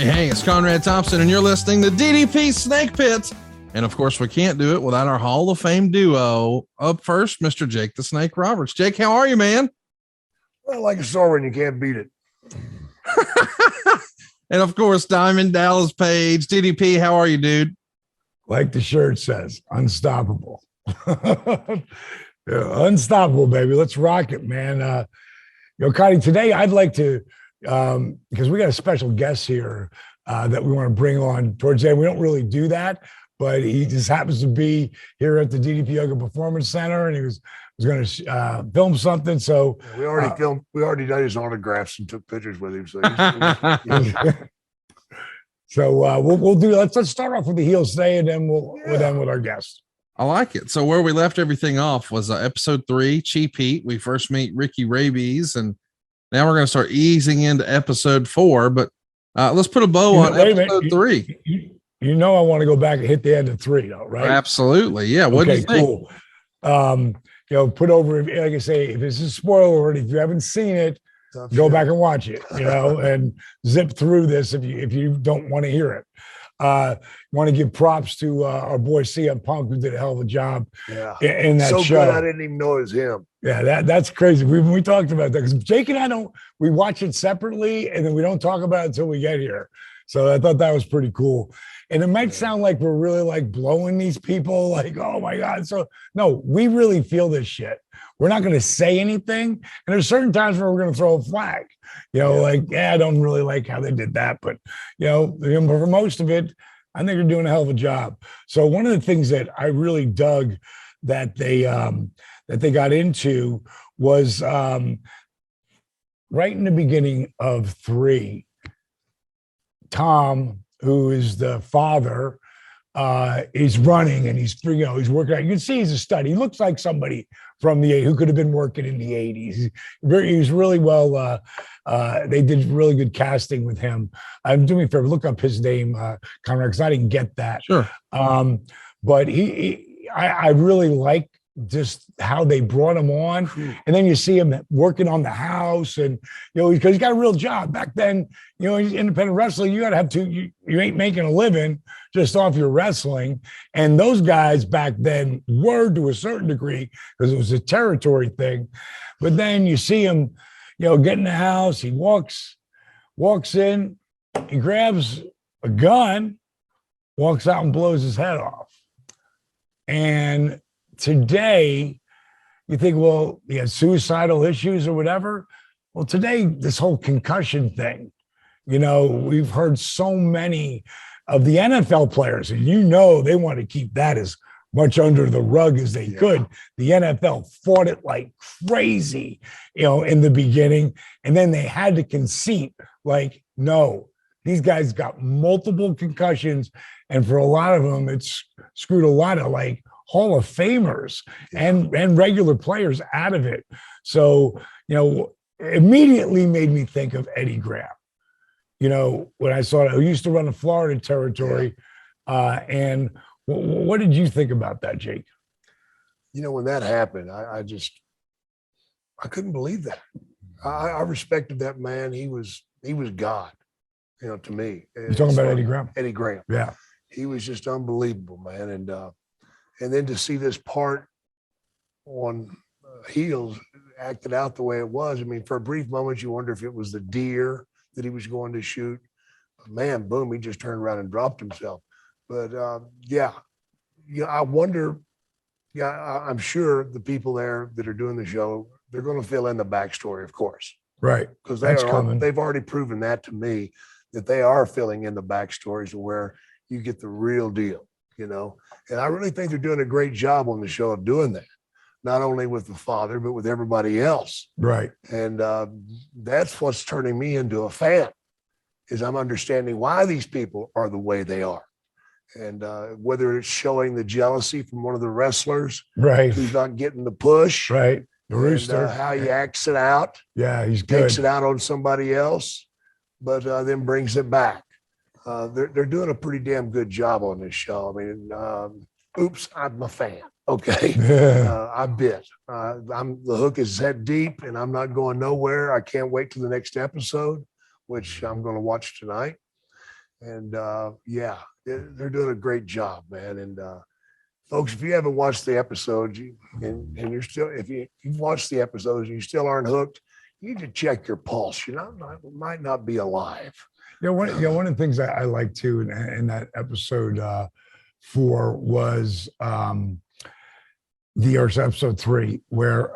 Hey, it's Conrad Thompson, and you're listening to DDP Snake Pit. And of course, we can't do it without our Hall of Fame duo. Up first, Mr. Jake the Snake Roberts. Jake, how are you, man? Well, like a sore and you can't beat it. And of course, Diamond Dallas Page. DDP, how are you, dude? Like the shirt says, unstoppable. Unstoppable, baby. Let's rock it, man. Connie, today I'd like to, because we got a special guest here that we want to bring on towards the end. We don't really do that, but he just happens to be here at the DDP Yoga Performance Center, and he was going to film something. So we already filmed. We already did his autographs and took pictures with him. So, so we'll do. Let's start off with the heels today, and then we'll end with our guest. I like it. So where we left everything off was episode 3, Cheap Heat. We first meet Ricky Rabies, and now we're going to start easing into episode 4. But let's put a bow on episode 3. I want to go back and hit the end of 3, though, right? Absolutely. Yeah. What do you think? Cool. Put over, like I say, if it's a spoiler already, if you haven't seen it, go back and watch it, and zip through this if you don't want to hear it. Want to give props to our boy CM Punk, who did a hell of a job in that show. So good, I didn't even know it was him. Yeah, that's crazy. We talked about that because Jake and I we watch it separately, and then we don't talk about it until we get here. So I thought that was pretty cool. And it might sound like we're really like blowing these people, like, oh my God. So no, we really feel this shit. We're not going to say anything. And there's certain times where we're going to throw a flag, I don't really like how they did that. But, for most of it, I think they're doing a hell of a job. So one of the things that I really dug that they got into was right in the beginning of 3, Tom, who is the father, is running, and he's working out. You can see he's a stud. He looks like somebody from the 80s who could have been working in the 80s. He was really well. They did really good casting with him. I'm doing a favor, look up his name, Conrad, because I didn't get that. Sure. But I really like just how they brought him on. And then you see him working on the house, and because he's got a real job. Back then, he's independent wrestling, you gotta have you ain't making a living just off your wrestling. And those guys back then were, to a certain degree, because it was a territory thing. But then you see him get in the house, he walks in, he grabs a gun, walks out and blows his head off. And today, you think, well, he has suicidal issues or whatever. Well, today, this whole concussion thing, we've heard so many of the NFL players, and they want to keep that as much under the rug as they could. The NFL fought it like crazy, in the beginning, and then they had to concede, like, no, these guys got multiple concussions, and for a lot of them, it's screwed a lot of like Hall of Famers and regular players out of it. So, immediately made me think of Eddie Graham. When I saw that, who used to run the Florida territory. And what did you think about that, Jake? When that happened, I couldn't believe that. I respected that man. He was God, to me. You're talking about Eddie Graham? Eddie Graham. Yeah. He was just unbelievable, man. And then to see this part on heels acted out the way it was, for a brief moment, you wonder if it was the deer that he was going to shoot. But man, boom, he just turned around and dropped himself. But I wonder, I'm sure the people there that are doing the show, they're going to fill in the backstory, of course. Right. Because they've already proven that to me, that they are filling in the backstories of where you get the real deal. And I really think they're doing a great job on the show of doing that, not only with the father, but with everybody else. Right. And that's what's turning me into a fan, is I'm understanding why these people are the way they are. And whether it's showing the jealousy from one of the wrestlers, right, who's not getting the push, right, the rooster, how he acts it out. Yeah, he's good. Takes it out on somebody else, but then brings it back. They're doing a pretty damn good job on this show. Oops, I'm a fan. Okay, I bit. The hook is set deep, and I'm not going nowhere. I can't wait to the next episode, which I'm going to watch tonight. And yeah, they're doing a great job, man. And folks, if you haven't watched the episodes and you're still, if you've watched the episodes and you still aren't hooked, you need to check your pulse. You might not be alive. One of the things I like too in that episode 4 was episode 3, where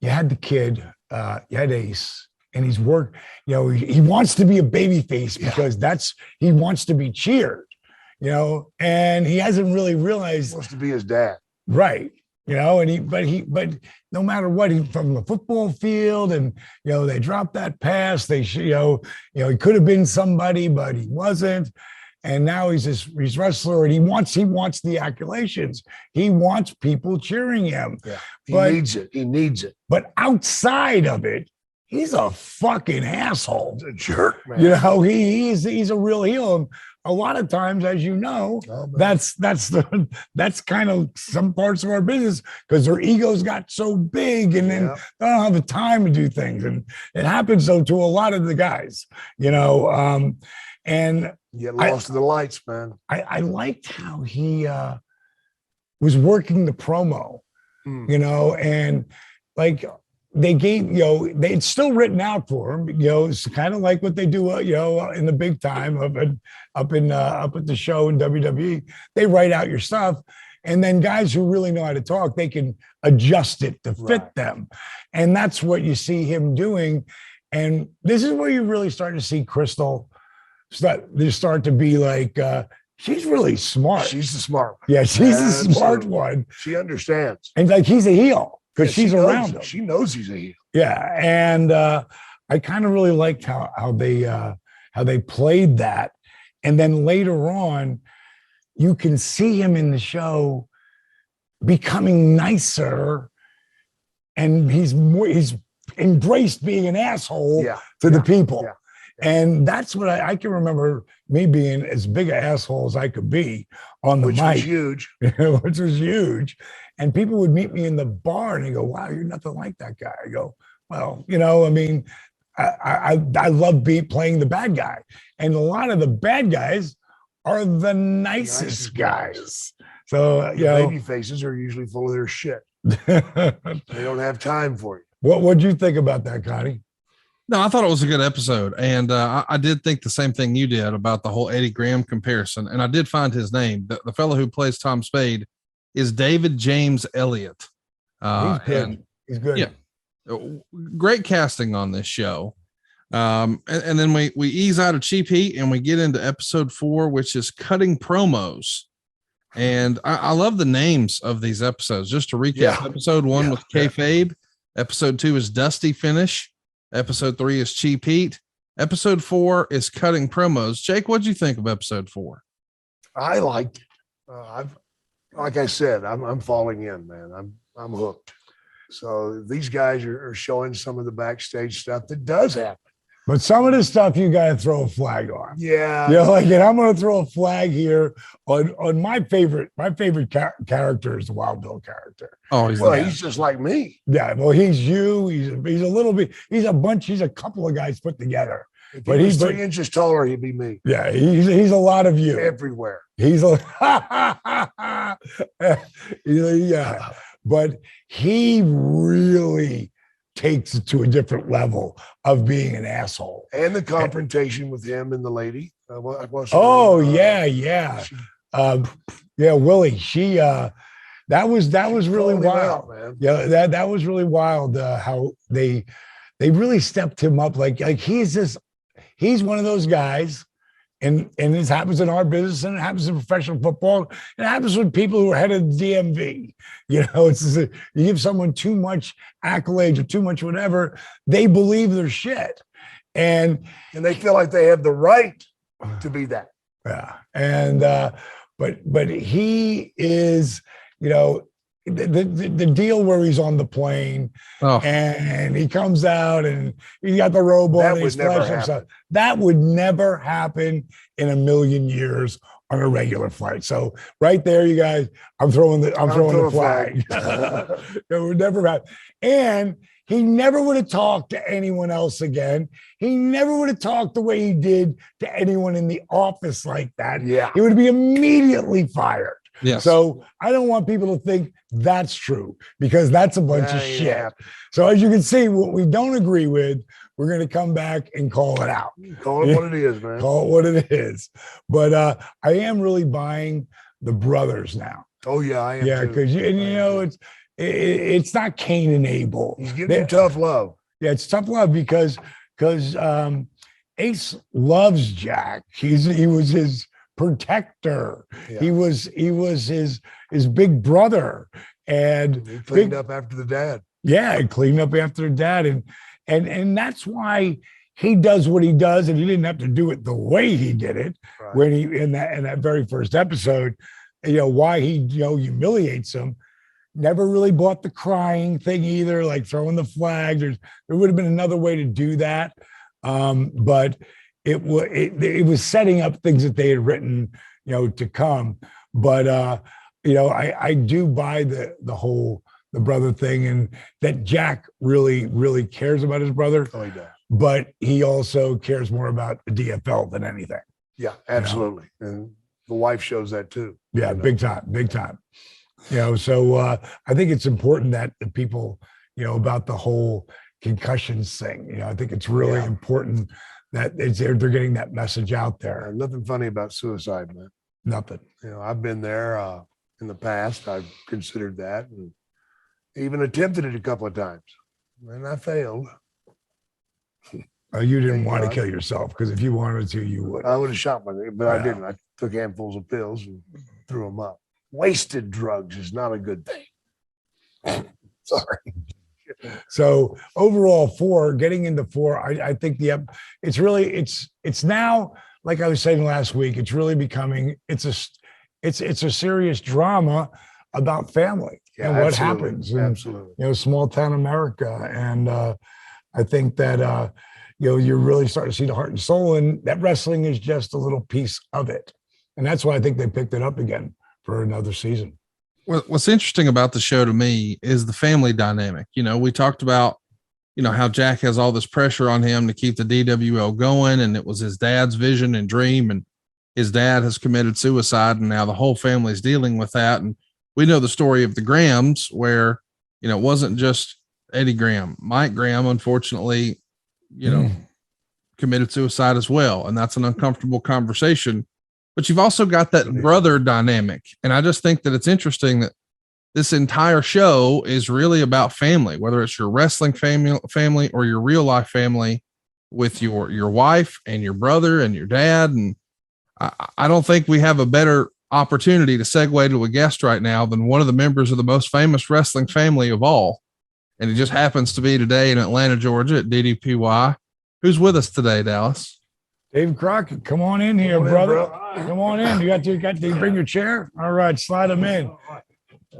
you had the kid, you had Ace, and he wants to be a baby face because he wants to be cheered, and he hasn't really realized He wants to be his dad. Right. But no matter what, he from the football field, and they dropped that pass. He could have been somebody, but he wasn't. And now he's wrestler, and he wants the accolations. He wants people cheering him. Yeah, he needs it. But outside of it, he's a fucking asshole. He's a jerk, man. He's a real heel. And a lot of times, as you know, that's kind of some parts of our business, because their egos got so big, and then they don't have the time to do things. And it happens though to a lot of the guys, and you get lost in the lights, man. I liked how he was working the promo, and like they gave, it's still written out for him, it's kind of like what they do, in the big time up at the show in WWE. They write out your stuff, and then guys who really know how to talk, they can adjust it to fit them. And that's what you see him doing. And this is where you really start to see Crystal start to be like, she's really smart. She's the smart one. Yeah, she's the smart one. She understands. And like, he's a heel because she's around him. She knows he's a heel. Yeah. And I kind of really liked how they played that. And then later on, you can see him in the show becoming nicer, and he's embraced being an asshole to the people. Yeah. And that's what I can remember, me being as big an asshole as I could be on the mic. Which was huge. And people would meet me in the bar and they go, wow, you're nothing like that guy. I go, well, I love playing the bad guy. And a lot of the bad guys are the nicest guys. So, baby faces are usually full of their shit. They don't have time for you. What'd you think about that, Connie? No, I thought it was a good episode. And I did think the same thing you did about the whole Eddie Graham comparison. And I did find his name. The fellow who plays Tom Spade is David James Elliott. He's good. He's good. Yeah. Great casting on this show. And then we ease out of Cheap Heat and we get into episode 4, which is cutting promos. And I love the names of these episodes. Just to recap, episode 1 was Kayfabe. Episode 2 is Dusty Finish. Episode 3 is Cheap Heat. Episode 4 is cutting promos. Jake, what'd you think of episode 4? I liked it. Like I said, I'm falling in, man. I'm hooked. So these guys are showing some of the backstage stuff that does happen. But some of the stuff you got to throw a flag on. Yeah. And I'm going to throw a flag here on my favorite character is the Wild Bill character. Oh, he's just like me. Yeah. Well, he's you. He's a little bit, he's a couple of guys put together. But he's 3 inches taller, he'd be me. Yeah. He's a lot of you. Everywhere. Yeah. But he really takes it to a different level of being an asshole. And the confrontation with him and the lady. Yeah. Willie, she that was really wild, man. Yeah, that was really wild how they really stepped him up. Like he's one of those guys. And this happens in our business, and it happens in professional football. It happens with people who are head of the DMV. You give someone too much accolades or too much whatever, they believe their shit, and they feel like they have the right to be that. Yeah, and but he is, the deal where he's on the plane and he comes out and he's got the robot. That would never happen in a million years on a regular flight. So right there, you guys, I'm throwing the flag. It would never happen. And He never would have talked to anyone else again. He never would have talked the way he did to anyone in the office like that. Yeah. He would be immediately fired. Yes. So I don't want people to think that's true, because that's a bunch of shit. So as you can see, what we don't agree with, we're going to come back and call it out. Call it what it is, man. Call it what it is. But I am really buying the brothers now. Oh yeah, I am. Yeah, too. because you know it's not Cain and Abel. He's giving him tough love. Yeah, it's tough love because Ace loves Jack. He was his protector. Yeah. He was his big brother, and He cleaned up after the dad. yeah, and cleaned up after dad, and that's why he does what he does, and he didn't have to do it the way he did it Right. when he in that very first episode. You know why he humiliates him. Never really bought the crying thing either, like throwing the flag. There would have been another way to do that, but it was setting up things that they had written, to come. But I do buy the whole brother thing, and that Jack really cares about his brother. Oh, he does. But he also cares more about the DFL than anything. Yeah, absolutely. And the wife shows that too. Yeah, big time. So I think it's important that the people, about the whole concussions thing. I think it's really important that they're getting that message out there. Nothing funny about suicide, man. Nothing. I've been there in the past. I've considered that and even attempted it a couple of times, and I failed. You didn't Thank want God. to kill yourself, because if you wanted to, you would. I would have shot myself, but I Yeah. didn't. I took handfuls of pills and threw them up. Wasted drugs is not a good thing. Sorry. So overall, getting into 4, I think it's now, like I was saying last week, it's really becoming it's a serious drama about family and what absolutely. happens in Absolutely. small town America. And I think that you're really starting to see the heart and soul, and that wrestling is just a little piece of it. And that's why I think they picked it up again for another season. What's interesting about the show to me is the family dynamic. We talked about, how Jack has all this pressure on him to keep the DWL going, and it was his dad's vision and dream, and his dad has committed suicide, and now the whole family is dealing with that. And we know the story of the Grahams, where, it wasn't just Eddie Graham. Mike Graham, unfortunately, committed suicide as well. And that's an uncomfortable conversation. But you've also got that brother dynamic. And I just think that it's interesting that this entire show is really about family, whether it's your wrestling family or your real life family with your wife and your brother and your dad. And I don't think we have a better opportunity to segue to a guest right now than one of the members of the most famous wrestling family of all. And it just happens to be today in Atlanta, Georgia at DDPY. Who's with us today, Dallas? David Crockett, come on in here, brother. Come on in. You got to bring your chair. All right, slide them in.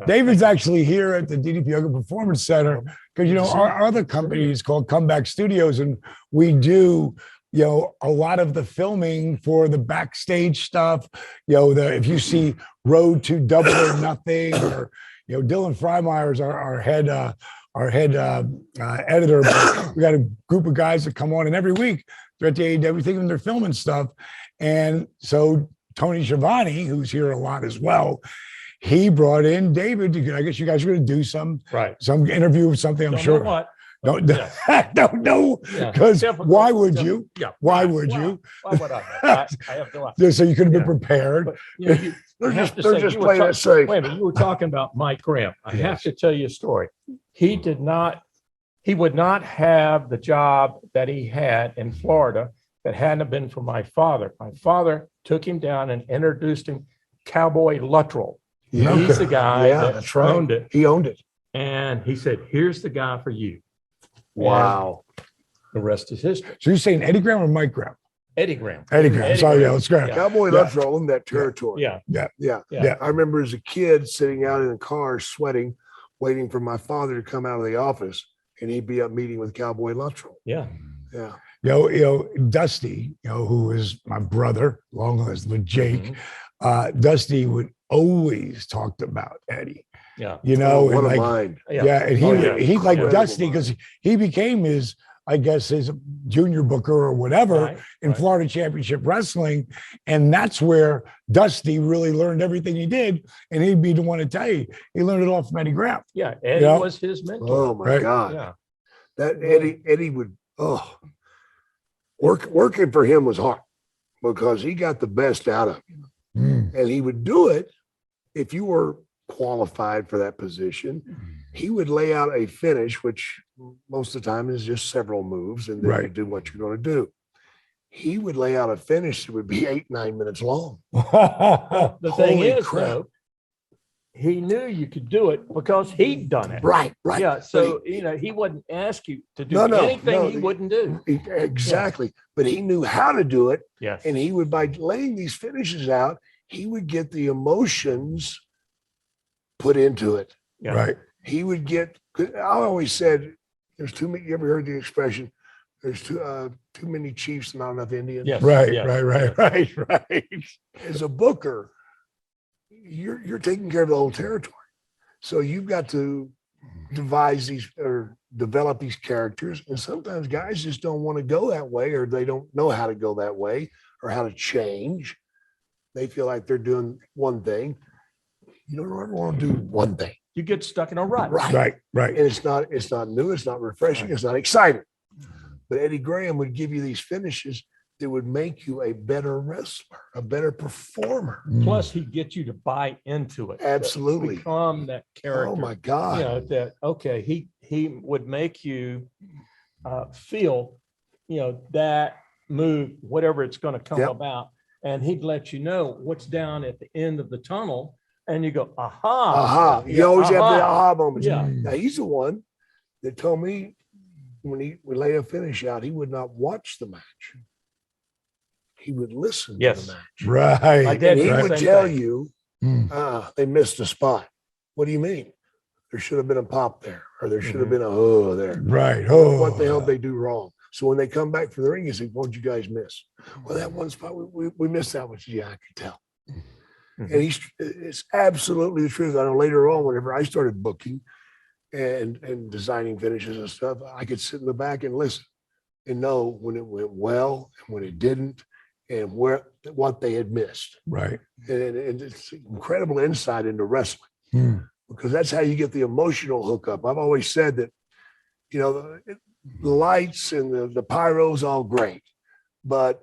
David's actually here at the DDP Yoga Performance Center because our other company is called Comeback Studios, and we do a lot of the filming for the backstage stuff. If you see Road to Double or Nothing, or Dylan Freimeyer is our head editor. We got a group of guys that come on, and every week they're at the AEW thing and they're filming stuff. And so Tony Schiavone, who's here a lot as well, he brought in David. I guess you guys are going to do some interview or something. I'm Don't sure. know what? Don't know, because why would you? Yeah. Why would you? Why would I? I have no idea. So you could have been prepared. But, They're I have just to say, just you were playing talk- it safe. Wait a minute, you were talking about Mike Graham. I have to tell you a story. He would not have the job that he had in Florida if it hadn't been for my father. My father took him down and introduced him Cowboy Luttrell. Yeah. He's the guy Yeah, that that's right. owned it. He owned it. And he said, here's the guy for you. Wow. The rest is history. So you're saying Eddie Graham or Mike Graham? Eddie Graham. Eddie Graham. Sorry, Graham. let's go. Cowboy Yeah. Luttrell owned that territory. Yeah. Yeah. I remember as a kid sitting out in the car sweating, waiting for my father to come out of the office, and he'd be up meeting with Cowboy Luttrell. Yeah. Yeah. Dusty, who is my brother, long as with Jake, Dusty would always talk about Eddie. Yeah. You know, what and a like, mind. yeah, and he like Incredible Dusty mind. because he became his, I guess, his junior booker or whatever Right, in right. Florida Championship Wrestling. And that's where Dusty really learned everything he did. And he'd be the one to tell you, he learned it all from Eddie Graham. Yeah. Eddie Yeah. was his mentor. Oh my Right. God. Yeah. That Eddie would, working for him was hard because he got the best out of him. And he would do it if you were qualified for that position. He would lay out a finish, which most of the time is just several moves, and then you Right. do what you're going to do. He would lay out a finish that would be 8-9 minutes long. The thing Holy is, crap. though, he knew you could do it because he'd done it. Right. Yeah. So, he wouldn't ask you to do No, anything he wouldn't do. Exactly. But he knew how to do it. Yes. And he would, by laying these finishes out, he would get the emotions put into it. Yeah. Right. He would get, I always said, there's too many, you ever heard the expression, there's too many chiefs and not enough Indians? Yes. Right. yes, Right. As a booker, you're taking care of the whole territory. So you've got to devise these or develop these characters. And sometimes guys just don't want to go that way, or they don't know how to go that way or how to change. They feel like they're doing one thing. You don't ever want to do one thing. You get stuck in a rut. Right. Right. And it's not new, it's not refreshing, it's not exciting. But Eddie Graham would give you these finishes that would make you a better wrestler, a better performer. Plus, he gets you to buy into it. Absolutely. Become that character. Oh my God. He would make you feel, that move, whatever it's going to come Yep. about. And he'd let you know what's down at the end of the tunnel. And you go, aha. Aha. You Yeah, always have the aha. aha moments. Yeah. Now he's the one that told me when he would lay a finish out, he would not watch the match. He would listen Yes. to the match. Right. I did. And he Right. would Same tell thing. you, Mm. they missed a spot. What do you mean? There should have been a pop there, or there should have been a oh there. Right. Oh, What the hell did they do wrong? So when they come back from the ring, you say, "What'd you guys miss?" Well, that one spot we missed that one. Yeah, I could tell. Mhm. And it's absolutely the truth. I know later on, whenever I started booking and designing finishes and stuff, I could sit in the back and listen and know when it went well and when it didn't, and what they had missed. Right. And it's incredible insight into wrestling, Mm. because that's how you get the emotional hookup. I've always said that, the lights and the pyro's all great, but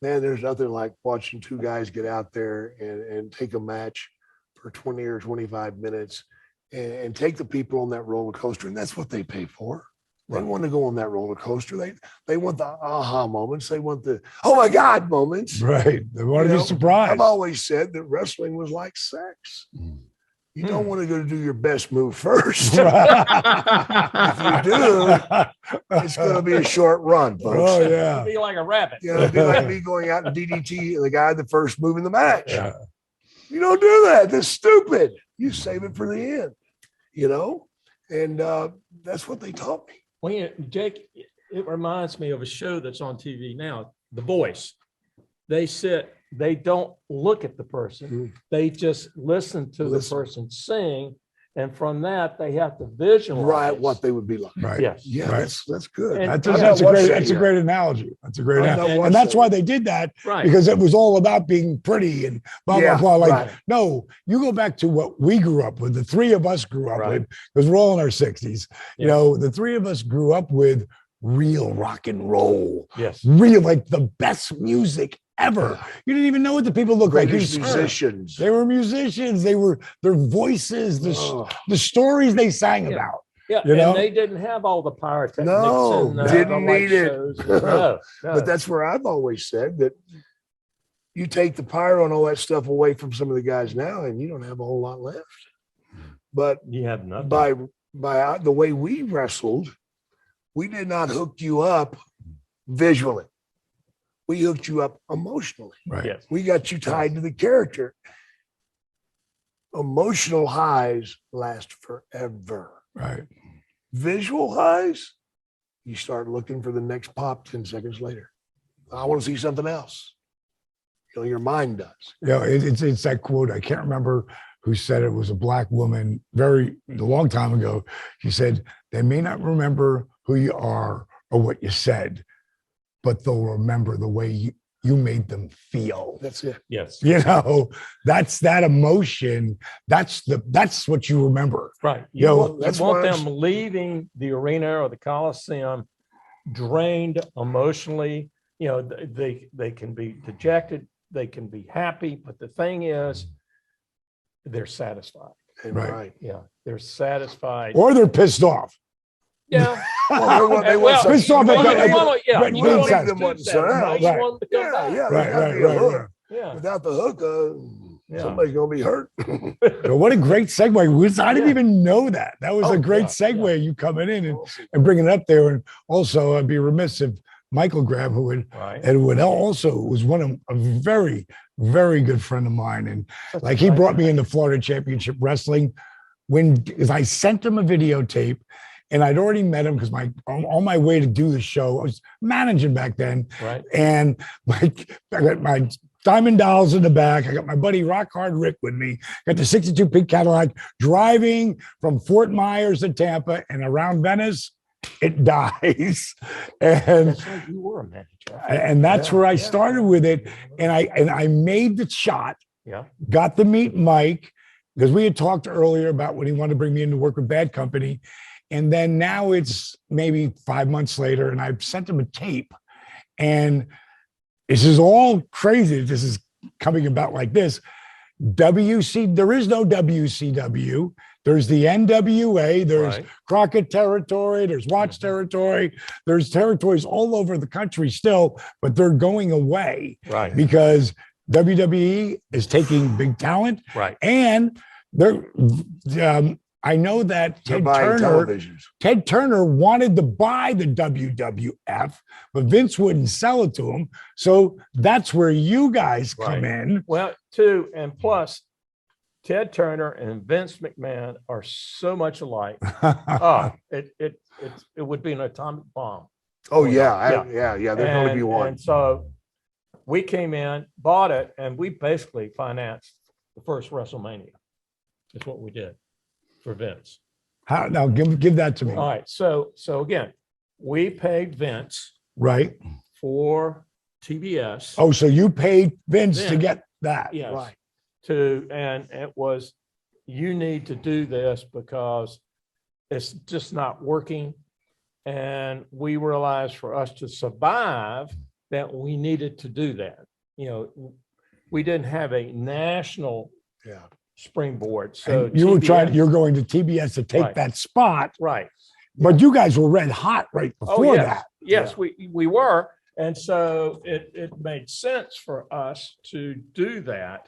man, there's nothing like watching two guys get out there and take a match for 20 or 25 minutes and take the people on that roller coaster. And that's what they pay for. They want to go on that roller coaster. They want the aha moments. They want the, oh my God moments. Right. They want to You be know, surprised. I've always said that wrestling was like sex. You don't want to go to do your best move first. If you do, it's going to be a short run, folks. Oh, yeah. Be like a rabbit. It'd be like me going out and DDT the guy the first move in the match. Yeah. You don't do that. That's stupid. You save it for the end, and that's what they taught me. Well, Jake, it reminds me of a show that's on TV now, The Voice. They don't look at the person. They just listen to the person sing. And from that, they have to visualize. Right, what they would be like. Right. Yes. Yeah, Right. that's good. And- That's a great analogy. That's a great I've not analogy. watched And that's that why yet. they did that, Right. because it was all about being pretty and blah, Yeah, blah, blah. Like, right. no, you go back to what we grew up with, the three of us grew up Right. with, because we're all in our 60s. You Yeah. know, the three of us grew up with real rock and roll, Yes. real, like the best music ever. You didn't even know what the people looked like. You Greatest just heard. musicians. They were musicians. They were their voices, the stories they sang Yeah. about. Yeah. You know? And they didn't have all the pyrotechnics. No, and, didn't the light need it. shows. No. But that's where I've always said that you take the pyro and all that stuff away from some of the guys now, and you don't have a whole lot left. But You have nothing. by the way we wrestled, we did not hook you up visually. We hooked you up emotionally. Right. Yes. We got you tied to the character. Emotional highs last forever. Right. Visual highs, you start looking for the next pop 10 seconds later. I want to see something else. Your mind does. You know, it's that quote. I can't remember who said it was a black woman a long time ago. She said, they may not remember who you are or what you said, but they'll remember the way you made them feel. That's it. Yes. That's that emotion. That's what you remember. Right. You know, You that's want why them leaving the arena or the Coliseum drained emotionally. They can be dejected, they can be happy, but the thing is, they're satisfied. Right. Yeah, they're satisfied. Or they're pissed off. Yeah. They want pissed off at that. you want But them being to said- them do what to that. say. Right. Right. You want them to come back. Yeah, Right, there's gotta right, be a right, hook. right. Yeah. Without the hook, Yeah. somebody's gonna be hurt. So what a great segue. I didn't even know that. That was Oh, a great yeah, segue, you coming in and bringing it up there. And also, I'd be remiss if Michael Graham, who would also was a very, very good friend of mine. And like he brought me into Florida Championship Wrestling because I sent him a videotape and I'd already met him because on my way to do the show, I was managing back then. Right. And I got my Diamond Dolls in the back. I got my buddy Rock Hard Rick with me. Got the 62 pink Cadillac driving from Fort Myers to Tampa and around Venice. It dies. And That's right, you were a manager. and that's where I started with it. And I made the shot, Yeah. got to meet Mike, because we had talked earlier about when he wanted to bring me in to work with Bad Company. And then now it's maybe 5 months later, and I've sent him a tape. And this is all crazy. This is coming about like this. There is no WCW. There's the NWA, there's Right. Crockett territory, there's Watts territory, there's territories all over the country still, but they're going away Right. because WWE is taking big talent. Right. And I know that They're buying televisions. Ted Turner wanted to buy the WWF, but Vince wouldn't sell it to him. So that's where you guys come in. Well, too, and plus, Ted Turner and Vince McMahon are so much alike. It would be an atomic bomb. Oh yeah. There's only be one. And so we came in, bought it, and we basically financed the first WrestleMania. That's what we did for Vince. How now? Give that to me. All right. So again, we paid Vince Right. for TBS. Oh, so you paid Vince to get that. Yes. Right. And it was, you need to do this because it's just not working. And we realized for us to survive that we needed to do that. We didn't have a national springboard. So And you're going to TBS to take Right. that spot, right. but you guys were red hot right before yes. that. Yes, we were. And so it made sense for us to do that.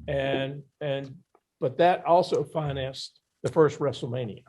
But that also financed the first WrestleMania.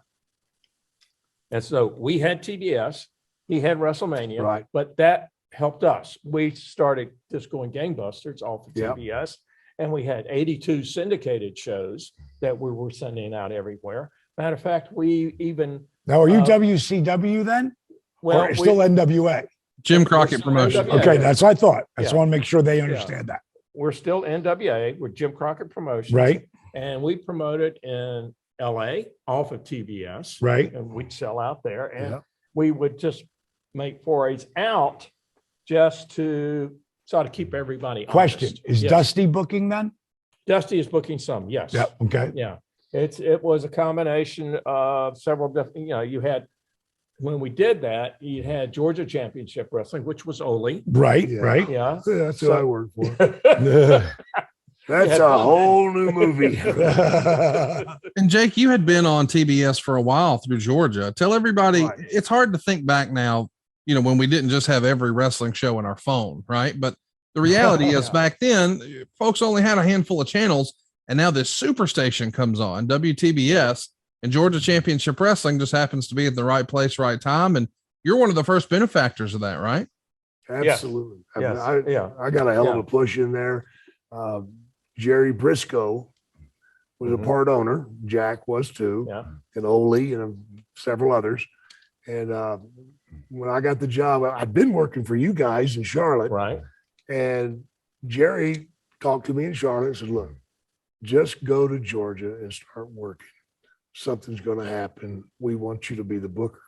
And so we had TBS, he had WrestleMania, Right. but that helped us. We started just going gangbusters off of Yep. TBS, and we had 82 syndicated shows that we were sending out everywhere. Matter of fact, we even Now, are you WCW then? Or still NWA? Jim Crockett Promotions. NWA. Okay, that's what I thought. I just Yeah. want to make sure they understand that. we're still NWA with Jim Crockett Promotions. Right, And we promoted in LA off of TBS. right. And we'd sell out there, and Yeah. we would just make forays out just to sort of keep everybody Question, honest. is Yes. Dusty booking then? Dusty is booking some, yes. Yeah, okay. Yeah, it was a combination of several different, you had, when we did that, you had Georgia Championship Wrestling, which was Ole. Right, Yeah. right. Yeah. That's who I work for. Yeah. That's Yeah. a whole new movie. And Jake, you had been on TBS for a while through Georgia. Tell everybody, Right. it's hard to think back now, when we didn't just have every wrestling show in our phone, right? But the reality is Yeah. back then, folks only had a handful of channels, and now this superstation comes on, WTBS, and Georgia Championship Wrestling just happens to be at the right place, right time. And you're one of the first benefactors of that, right? Absolutely. I mean, Yes. I got a hell of Yeah. a push in there. Jerry Briscoe was a Mhm. part owner. Jack was too. Yeah. And Ole and several others. And when I got the job, I'd been working for you guys in Charlotte. Right. And Jerry talked to me in Charlotte and said, look, just go to Georgia and start working. Something's going to happen. We want you to be the booker.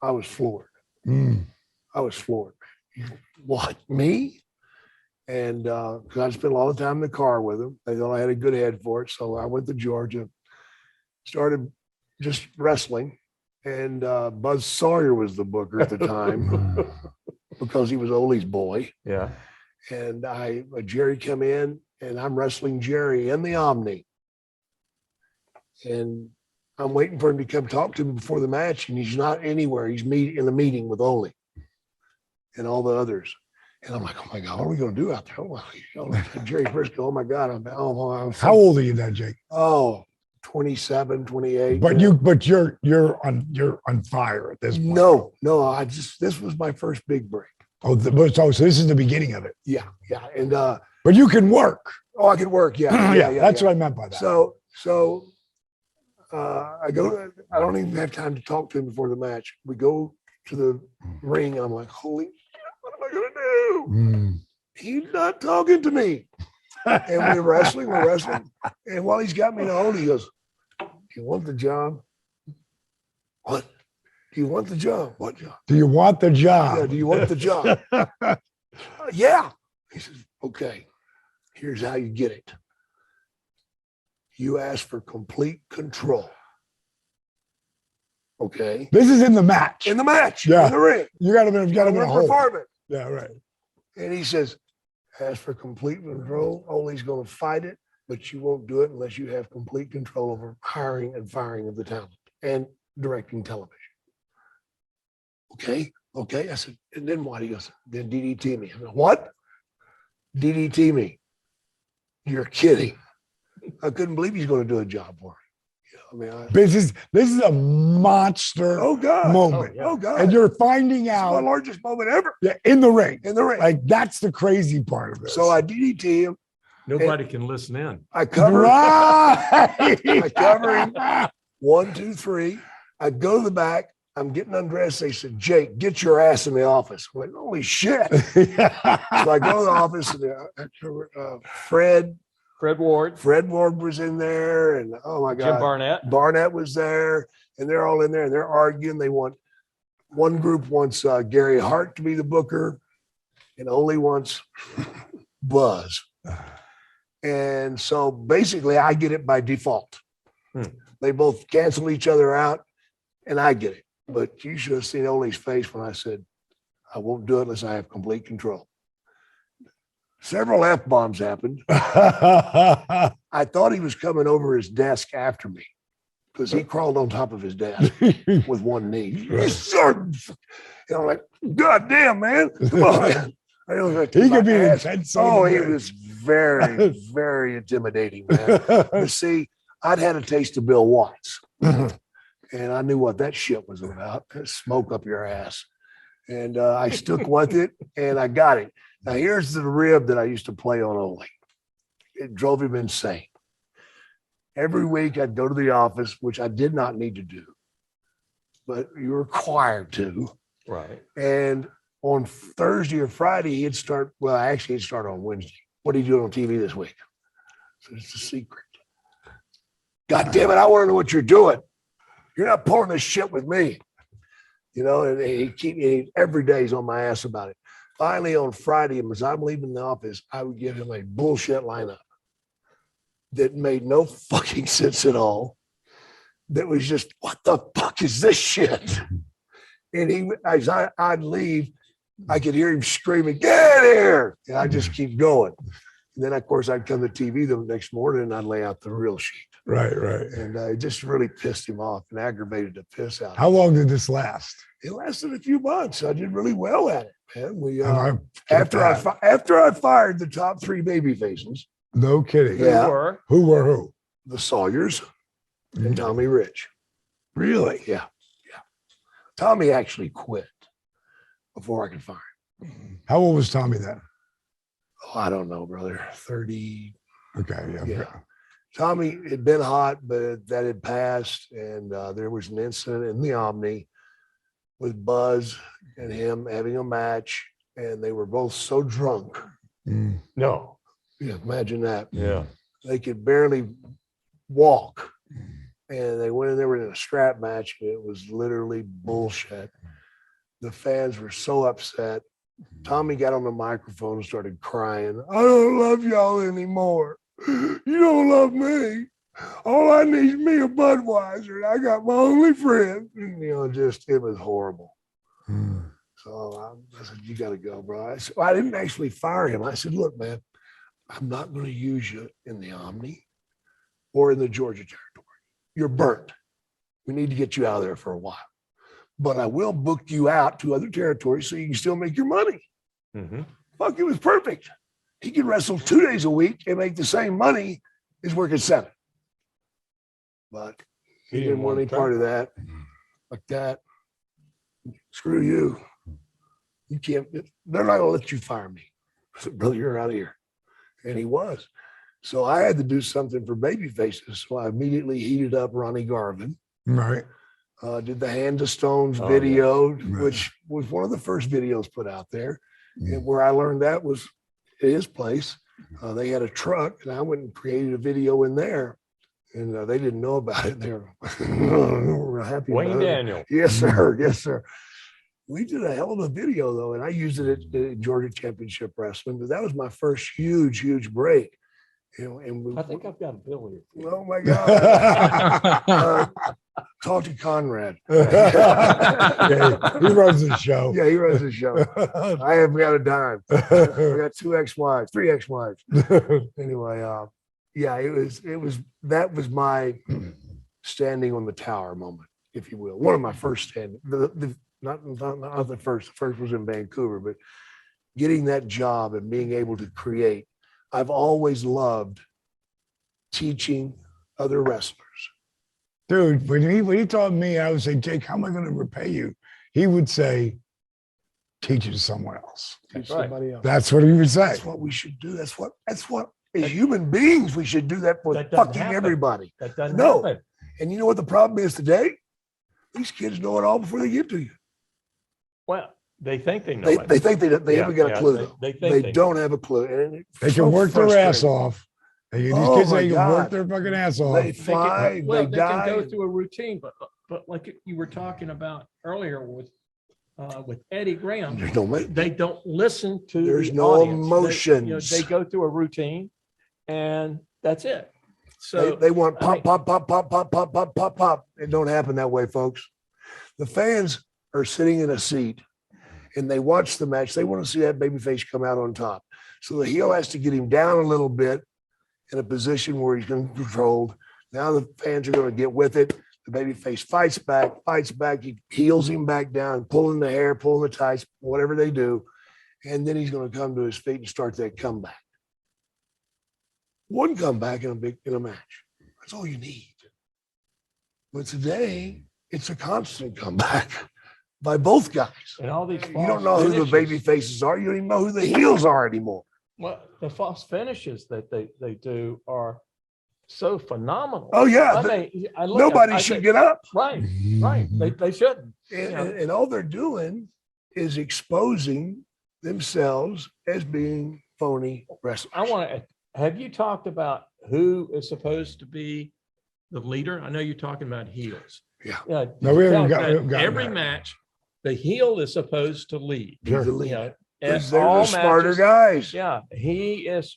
I was floored. I was floored. What, me? And because I spent a lot of time in the car with him. They thought I had a good head for it. So I went to Georgia, started just wrestling. And Buzz Sawyer was the booker at the time because he was Ole's boy. Yeah. And Jerry come in and I'm wrestling Jerry in the Omni. And I'm waiting for him to come talk to me before the match. And he's not anywhere. He's in a meeting with Ole and all the others. And I'm like, oh my God, what are we going to do out there? Jerry Briscoe, oh my God. How old are you now, Jake? Oh, 27, 28. But you're on fire at this point. No, this was my first big break. So this is the beginning of it. Yeah. And but you can work. Oh, I could work. Yeah. That's what I meant by that. So I go, I don't even have time to talk to him before the match. We go to the ring and I'm like, holy shit, what am I going to do? He's not talking to me. And we're wrestling. And while he's got me in the hold, he goes, do you want the job? What? Do you want the job? What job? Do you want the job? Yeah, do you want the job? Yeah. He says, okay, here's how you get it. You ask for complete control. Okay. This is in the match. In the match. Yeah. In the ring. You got to be a hold. Apartment. Yeah, right. And he says, ask for complete control. Ole's going to fight it, but you won't do it unless you have complete control over hiring and firing of the talent and directing television. Okay. I said, and then what? He goes, then DDT me. I go, what? DDT me. You're kidding. I couldn't believe he's going to do a job for me. This is a monster moment. Oh God. And you're finding It's out my largest moment ever. Yeah, in the ring. Like that's the crazy part of this. So I DDT him. Nobody can listen in. I cover right. I cover him. 1, 2, 3. I go to the back. I'm getting undressed. They said, Jake, get your ass in the office. I'm like, holy shit. So I go to the office and Fred Ward was in there, and oh my God. Jim Barnett was there, and they're all in there and they're arguing. They want, one group wants Gary Hart to be the booker, and only wants Buzz. And so basically I get it by default. They both cancel each other out and I get it. But you should have seen Ole's face when I said, I won't do it unless I have complete control. Several F-bombs happened. I thought he was coming over his desk after me because he crawled on top of his desk with one knee. And I'm like, God damn, man. Come on. He could be intense. Oh, he was very, very intimidating, man. You see, I'd had a taste of Bill Watts. And I knew what that shit was about. Smoke up your ass. And I stuck with it and I got it. Now, here's the rib that I used to play on Ole. It drove him insane. Every week I'd go to the office, which I did not need to do, but you were required to. Right. And on Thursday or Friday, he'd start on Wednesday. What are you doing on TV this week? So it's a secret. God damn it, I want to know what you're doing. You're not pulling this shit with me. You know, and he every day he's on my ass about it. Finally, on Friday, as I'm leaving the office, I would give him a bullshit lineup that made no fucking sense at all. That was just, what the fuck is this shit? And as I'd leave, I could hear him screaming, get here! And I just keep going. And then, of course, I'd come to TV the next morning and I'd lay out the real sheet. Right. And it just really pissed him off and aggravated the piss out. How long did this last? It lasted a few months. I did really well at it, man. We after I fired the top 3 baby faces. No kidding. Yeah. Who were? The Sawyers and Tommy Rich. Really? Yeah. Tommy actually quit before I could fire him. How old was Tommy then? Oh, I don't know, brother. 30. Okay. Yeah. Tommy had been hot, but that had passed. And there was an incident in the Omni with Buzz and him having a match. And they were both so drunk. No. Yeah, imagine that. Yeah. They could barely walk. And they went in there with a strap match, and it was literally bullshit. The fans were so upset. Tommy got on the microphone and started crying. I don't love y'all anymore. You don't love me. All I need is me a Budweiser, and I got my only friend. And, it was horrible. So I said, you got to go, bro. I didn't actually fire him. I said, look, man, I'm not going to use you in the Omni or in the Georgia territory. You're burnt. We need to get you out of there for a while. But I will book you out to other territories so you can still make your money. Fuck, it was perfect. He could wrestle 2 days a week and make the same money as working 7. But he didn't want any part of that. Like that. Screw you. You can't, they're not gonna let you fire me. I said, brother, you're out of here. And he was. So I had to do something for baby faces. So I immediately heated up Ronnie Garvin. Right. Did the Hand of Stones video, which was one of the first videos put out there. And where I learned that was at his place. They had a truck, and I went and created a video in there. And they didn't know about it. They were happy. Wayne about Daniel. It. Yes, sir. Yes, sir. We did a hell of a video, though, and I used it at the Georgia Championship Wrestling. But that was my first huge break. I think I've got a bill here. Oh my God! Talk to Conrad. Yeah, he runs the show. Yeah, he runs the show. I haven't got a dime. I got 2 ex-wives, 3 ex-wives. Anyway, that was my standing on the tower moment, if you will. One of my first standing. Not the first. The first was in Vancouver, but getting that job and being able to create. I've always loved teaching other wrestlers. Dude, when he taught me, I would say, Jake, how am I going to repay you? He would say, teach it to someone else. Teach somebody else. That's what he would say. That's what we should do. That's what as human beings, we should do that for fucking everybody. That doesn't No. happen. And you know what the problem is today? These kids know it all before they get to you. Well, they think they know it. They think they haven't got a clue. Though. They don't have a clue. And they can work their ass off. These kids, they can work their fucking ass off. They fly, they die. Can go through a routine, but like you were talking about earlier with Eddie Graham, they don't listen to there's the no audience. emotions. They go through a routine, and that's it. So they want pop. It don't happen that way, folks. The fans are sitting in a seat and they watch the match. They want to see that babyface come out on top. So the heel has to get him down a little bit in a position where he's been controlled. Now the fans are going to get with it. The babyface fights back. He heels him back down, pulling the hair, pulling the tights, whatever they do. And then he's going to come to his feet and start that comeback. One comeback in a match. That's all you need. But today, it's a constant comeback by both guys. And all these you don't know who the baby faces are. You don't even know who the heels are anymore. Well, the false finishes that they do are so phenomenal. Oh yeah, nobody should get up. Right. They shouldn't. And all they're doing is exposing themselves as being phony wrestlers. Have you talked about who is supposed to be the leader? I know you're talking about heels. Yeah. No, we haven't got every match. The heel is supposed to lead. Sure. They're the smarter guys. Yeah, he is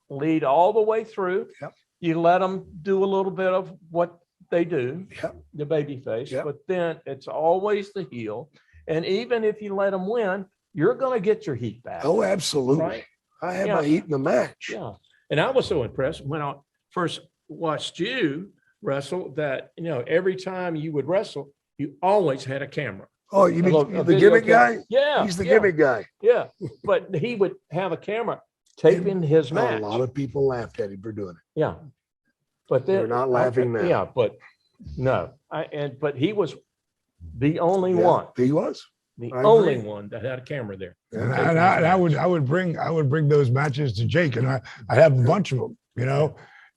lead all the way through. Yep. You let them do a little bit of what they do, yep. The baby face, yep. But then it's always the heel. And even if you let them win, you're going to get your heat back. Oh, absolutely. Right? I had my heat in the match. Yeah. And I was so impressed when I first watched you wrestle that, every time you would wrestle, you always had a camera. Oh, you mean the gimmick guy? Yeah. He's the gimmick guy. Yeah. But he would have a camera taping his match. A lot of people laughed at him for doing it. Yeah. But they're not laughing now. Yeah, but no. But he was the only one. He was. The only one that had a camera there. And I would bring those matches to Jake, and I have a bunch of them,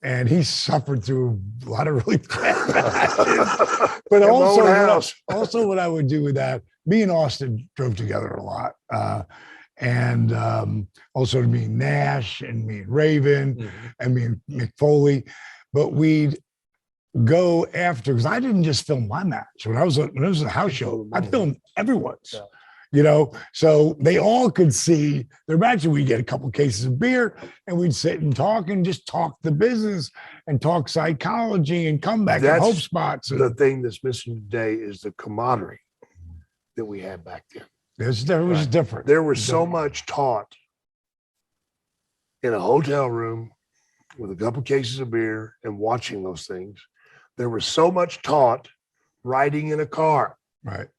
and he suffered through a lot of really bad matches. But also what I would do with that, me and Austin drove together a lot. and also to me and Nash and me and Raven and me and Mick Foley. But we'd go after, because I didn't just film my match. When I was at a house show, I filmed everyone's. You know, so they all could see their match. And we'd get a couple cases of beer and we'd sit and talk and just talk the business and talk psychology and comeback and hope spots. The thing that's missing today is the camaraderie that we had back then. It was different. There was so much taught in a hotel room with a couple cases of beer and watching those things. There was so much taught riding in a car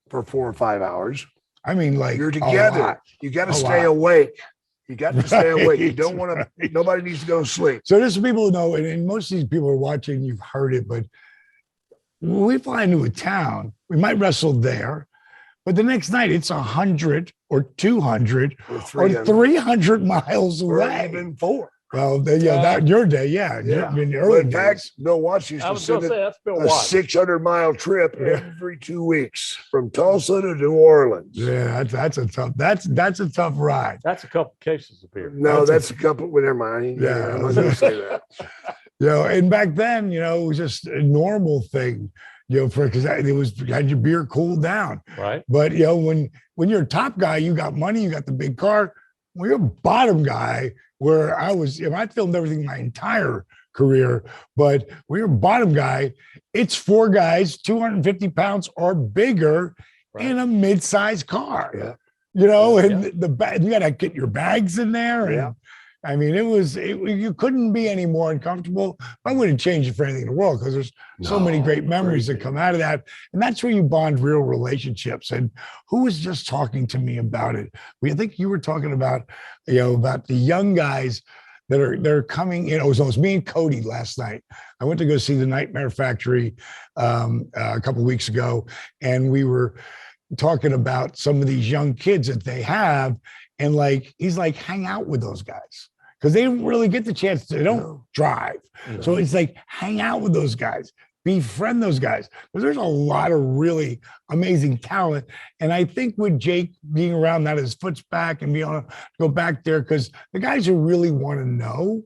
for 4 or 5 hours. I mean, like, you're together. You got to stay awake. You got to stay awake. You don't want to, nobody needs to go to sleep. So just so people know, and most of these people are watching, you've heard it, but when we fly into a town, we might wrestle there, but the next night it's 100 or 200 or 300 miles away. Or even 4. Well, that your day, in the early in fact, Bill Watts used to send a 600-mile trip every 2 weeks from Tulsa to New Orleans. Yeah, that's a tough ride. That's a couple cases of beer. No, that's a couple. Well, never mind. Yeah, I'm not going to say that. And back then, it was just a normal thing. Because you had your beer cooled down, right? But when you're a top guy, you got money, you got the big car. When you're a bottom guy, where I was, I filmed everything my entire career, but when you're a bottom guy, it's 4 guys, 250 pounds or bigger in a mid-sized car. And you got to get your bags in there. And I mean, you couldn't be any more uncomfortable. I wouldn't change it for anything in the world, because there's so many great memories that come out of that. And that's where you bond real relationships. And who was just talking to me about it? I think you were talking about, about the young guys they're coming in. It was me and Cody last night. I went to go see the Nightmare Factory a couple of weeks ago, and we were talking about some of these young kids that they have. And he's like, hang out with those guys, because they don't really get the chance. They don't drive. So it's like, hang out with those guys, befriend those guys, because there's a lot of really amazing talent. And I think with Jake being around, that his foot's back and being able to go back there, because the guys who really want to know,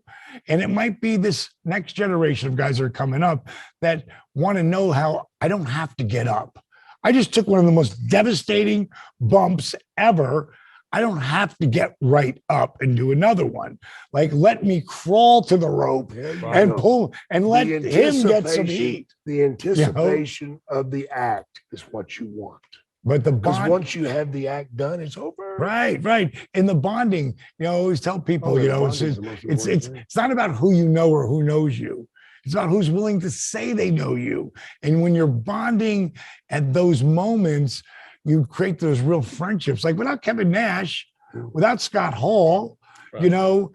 and it might be this next generation of guys that are coming up that want to know how I don't have to get up. I just took one of the most devastating bumps ever. I don't have to get right up and do another one. Let me crawl to the rope and pull and let him get some heat. The anticipation of the act is what you want. But because once you have the act done, it's over. Right. And the bonding, I always tell people, it's not about who you know or who knows you. It's about who's willing to say they know you. And when you're bonding at those moments, you create those real friendships. Like without Kevin Nash, without Scott Hall, without,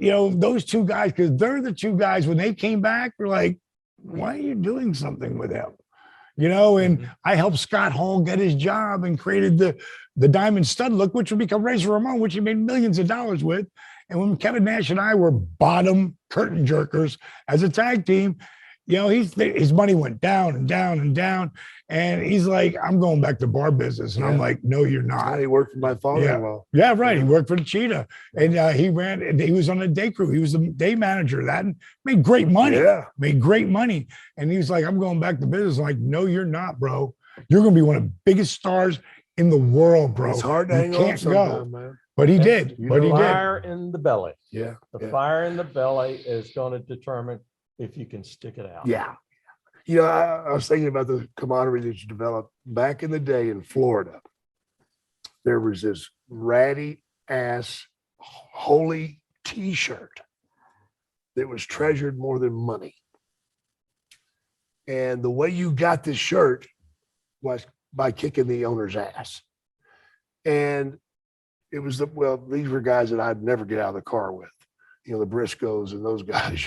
those 2 guys, because they're the 2 guys, when they came back, we're like, why are you doing something with him? And I helped Scott Hall get his job and created the Diamond Stud look, which would become Razor Ramon, which he made millions of dollars with. And when Kevin Nash and I were bottom curtain jerkers as a tag team, his money went down and down and down. And he's like, I'm going back to bar business. And I'm like, no, you're not. He worked for my father-in-law. Yeah, right. He worked for the Cheetah. And he was on the day crew. He was the day manager of that and made great money. Made great money. And he was like, I'm going back to business. I'm like, no, you're not, bro. You're going to be one of the biggest stars in the world, bro. It's hard to hang on sometimes, man. But he did. Fire in the belly. Yeah. The fire in the belly is going to determine if you can stick it out. Yeah. I was thinking about the camaraderie that you developed back in the day in Florida. There was this ratty ass holy T-shirt that was treasured more than money. And the way you got this shirt was by kicking the owner's ass. And it was these were guys that I'd never get out of the car with. The Briscoes and those guys,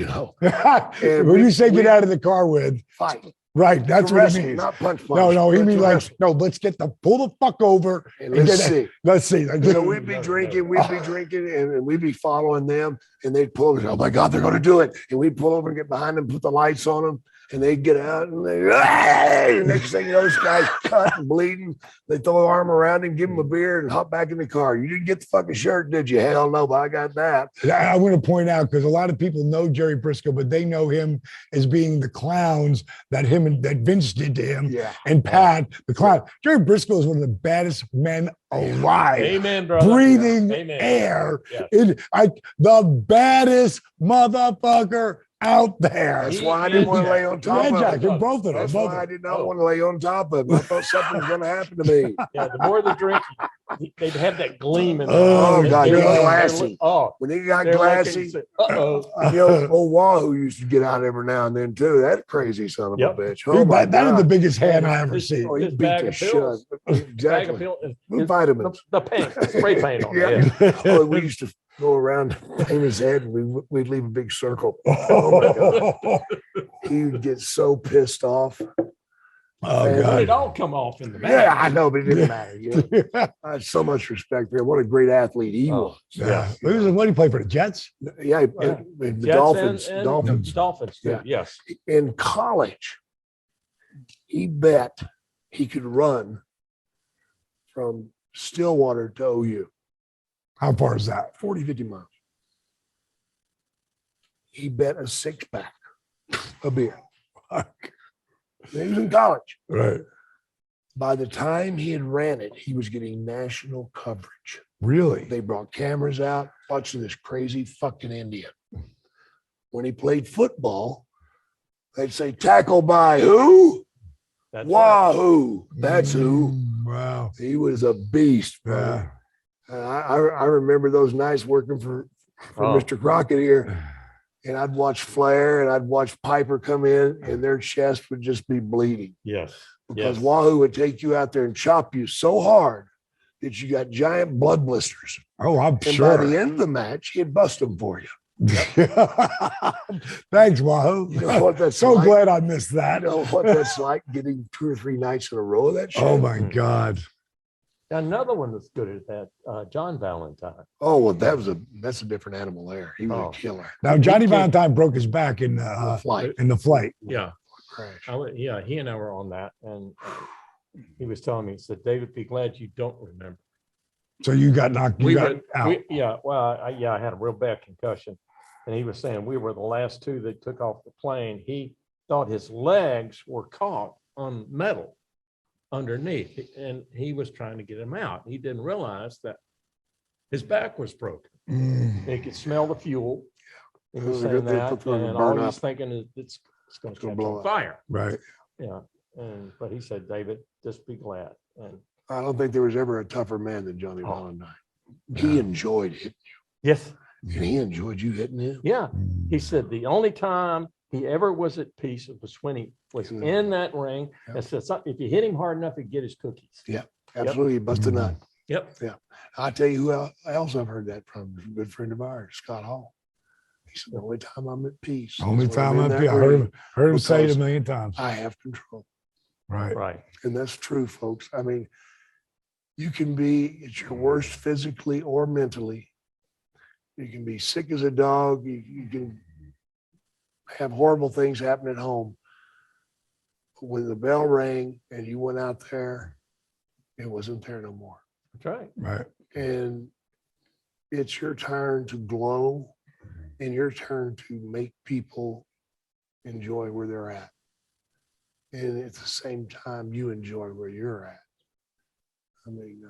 And when you say get out of the car with, fight. Right. That's what wrestle, it means. not punch. No, he but means to like, wrestle. no, let's get the pull the fuck over. And let's see. Let's see. So we'd be drinking, and we'd be following them, and they'd pull over. Oh my God, they're going to do it! And we'd pull over and get behind them, put the lights on them, and they'd get out, and the next thing you know, this guy's cut and bleeding. They throw an arm around him, give him a beer, and hop back in the car. You didn't get the fucking shirt, did you? Hell no, but I got that. I want to point out because a lot of people know Jerry Briscoe, but they know him as being the clowns that Vince did to him. Yeah. And Pat, the clown. Jerry Briscoe is one of the baddest men alive. Amen, brother. Breathing Amen. air. Yeah. The baddest motherfucker out there. That's why I didn't want to lay on top Yeah, of Jack, him. you're both of them. That's both why I of them. did not want to lay on top of him. I thought something was going to happen to me. Yeah, the more they drink, they'd have that gleam in their Oh, eyes. God, They're you're looking- glassy. Oh, When he got they're glassy, uh-oh. old Wahoo used to get out every now and then too. That crazy son of Yep. a bitch. Dude, Oh my that is the God. biggest hand I ever seen. Oh, he His beat bag the of shit. pills. Bag of Exactly. pill With vitamins. the paint, spray paint on Yeah. it. Oh, we used to go around in his head and we'd leave a big circle. Oh my God. He would get so pissed off. Oh, Man, But it God. all come off in the bag. Yeah, I know, but it didn't matter. You know? I had so much respect for him. What a great athlete he Oh, was. Yeah. What do you play for the Jets? Yeah, Yeah. the Jets Dolphins. and Dolphins. Dolphins, too. Yeah. Yes. In college, he bet he could run from Stillwater to OU, How far is that? 40, 50 miles. He bet a 6-pack of beer. He was in college. Right. By the time he had ran it, he was getting national coverage. Really? They brought cameras out watching this crazy fucking Indian. When he played football, they'd say, tackle by who? That's Wahoo. That's who. Wow. He was a beast, bro. Yeah. I remember those nights working for Oh. Mr. Crockett here, and I'd watch Flair and I'd watch Piper come in, and their chest would just be bleeding Yes. because Yes. Wahoo would take you out there and chop you so hard that you got giant blood blisters. Oh, I'm And by sure. the end of the match, he'd bust them for you. Thanks, Wahoo. You know what that's So like? glad I missed that. You know what that's like, getting 2 or 3 nights in a row of that shit. Oh my God. Another one that's good at that, John Valentine. Oh, well, that's a different animal there. He was Oh. a killer. Now Johnny came- Valentine broke his back in The flight the flight. Yeah. crash. Yeah, he and I were on that. And he was telling me, he said, David, be glad you don't remember. So you got knocked. You got out. I had a real bad concussion. And he was saying we were the last 2 that took off the plane. He thought his legs were caught on metal underneath, and he was trying to get him out. He didn't realize that his back was broken. Mm. He could smell the fuel. He was They're saying gonna- that, they're gonna and burn all he's up. thinking is it's going to gonna catch blow on up. fire. Right. Yeah. But he said, David, just be glad. And I don't think there was ever a tougher man than Johnny Oh. Valentine. He enjoyed it, yes, and he enjoyed you hitting him. yeah. Mm. He said the only time he ever was at peace was when he was Yeah. in that ring and said, if you hit him hard enough, he'd get his cookies. Absolutely, he busted a nut. Yep. I'll tell you who else I've heard that from. A good friend of ours, Scott Hall. He said, the only time I'm at peace. is Only when time I'm in I that heard him ring say it a because million times. I have control. Right. Right. And that's true, folks. I mean, you can be at your worst physically or mentally. You can be sick as a dog. You can have horrible things happen at home. But when the bell rang and you went out there, it wasn't there no more. That's right. Right. And it's your turn to glow and your turn to make people enjoy where they're at. And at the same time, you enjoy where you're at. I mean,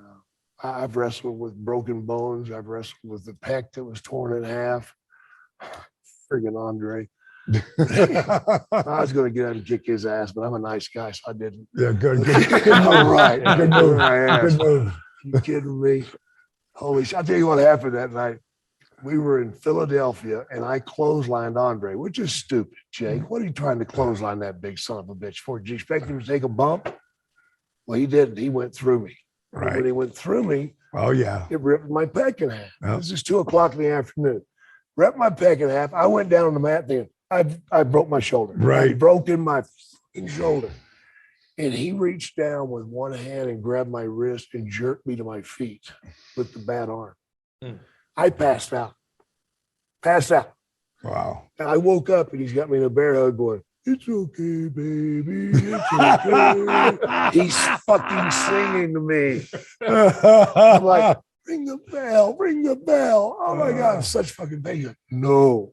I've wrestled with broken bones. I've wrestled with the pec that was torn in half. Friggin' Andre. I was going to get up and kick his ass, but I'm a nice guy, so I didn't. Yeah. Good. All right. Good move. My ass. Good move. You kidding me? Holy shit. I'll tell you what happened that night. We were in Philadelphia and I clotheslined Andre, which is stupid, Jake. What are you trying to clothesline that big son of a bitch for? Did you expect him to take a bump? Well, he didn't. He went through me. And Right. when he went through me, Oh yeah. it ripped my pec in half. Yep. This is 2:00 in the afternoon. Ripped my pec in half. I went down on the mat there. I broke my shoulder. Right. I broke in my and shoulder. And he reached down with one hand and grabbed my wrist and jerked me to my feet with the bad arm. I passed out. Wow. And I woke up and he's got me in a bear hug going, "It's okay, baby. It's okay." He's fucking singing to me. I'm like, ring the bell, ring the bell. Oh my God, such fucking pain. He's like, no.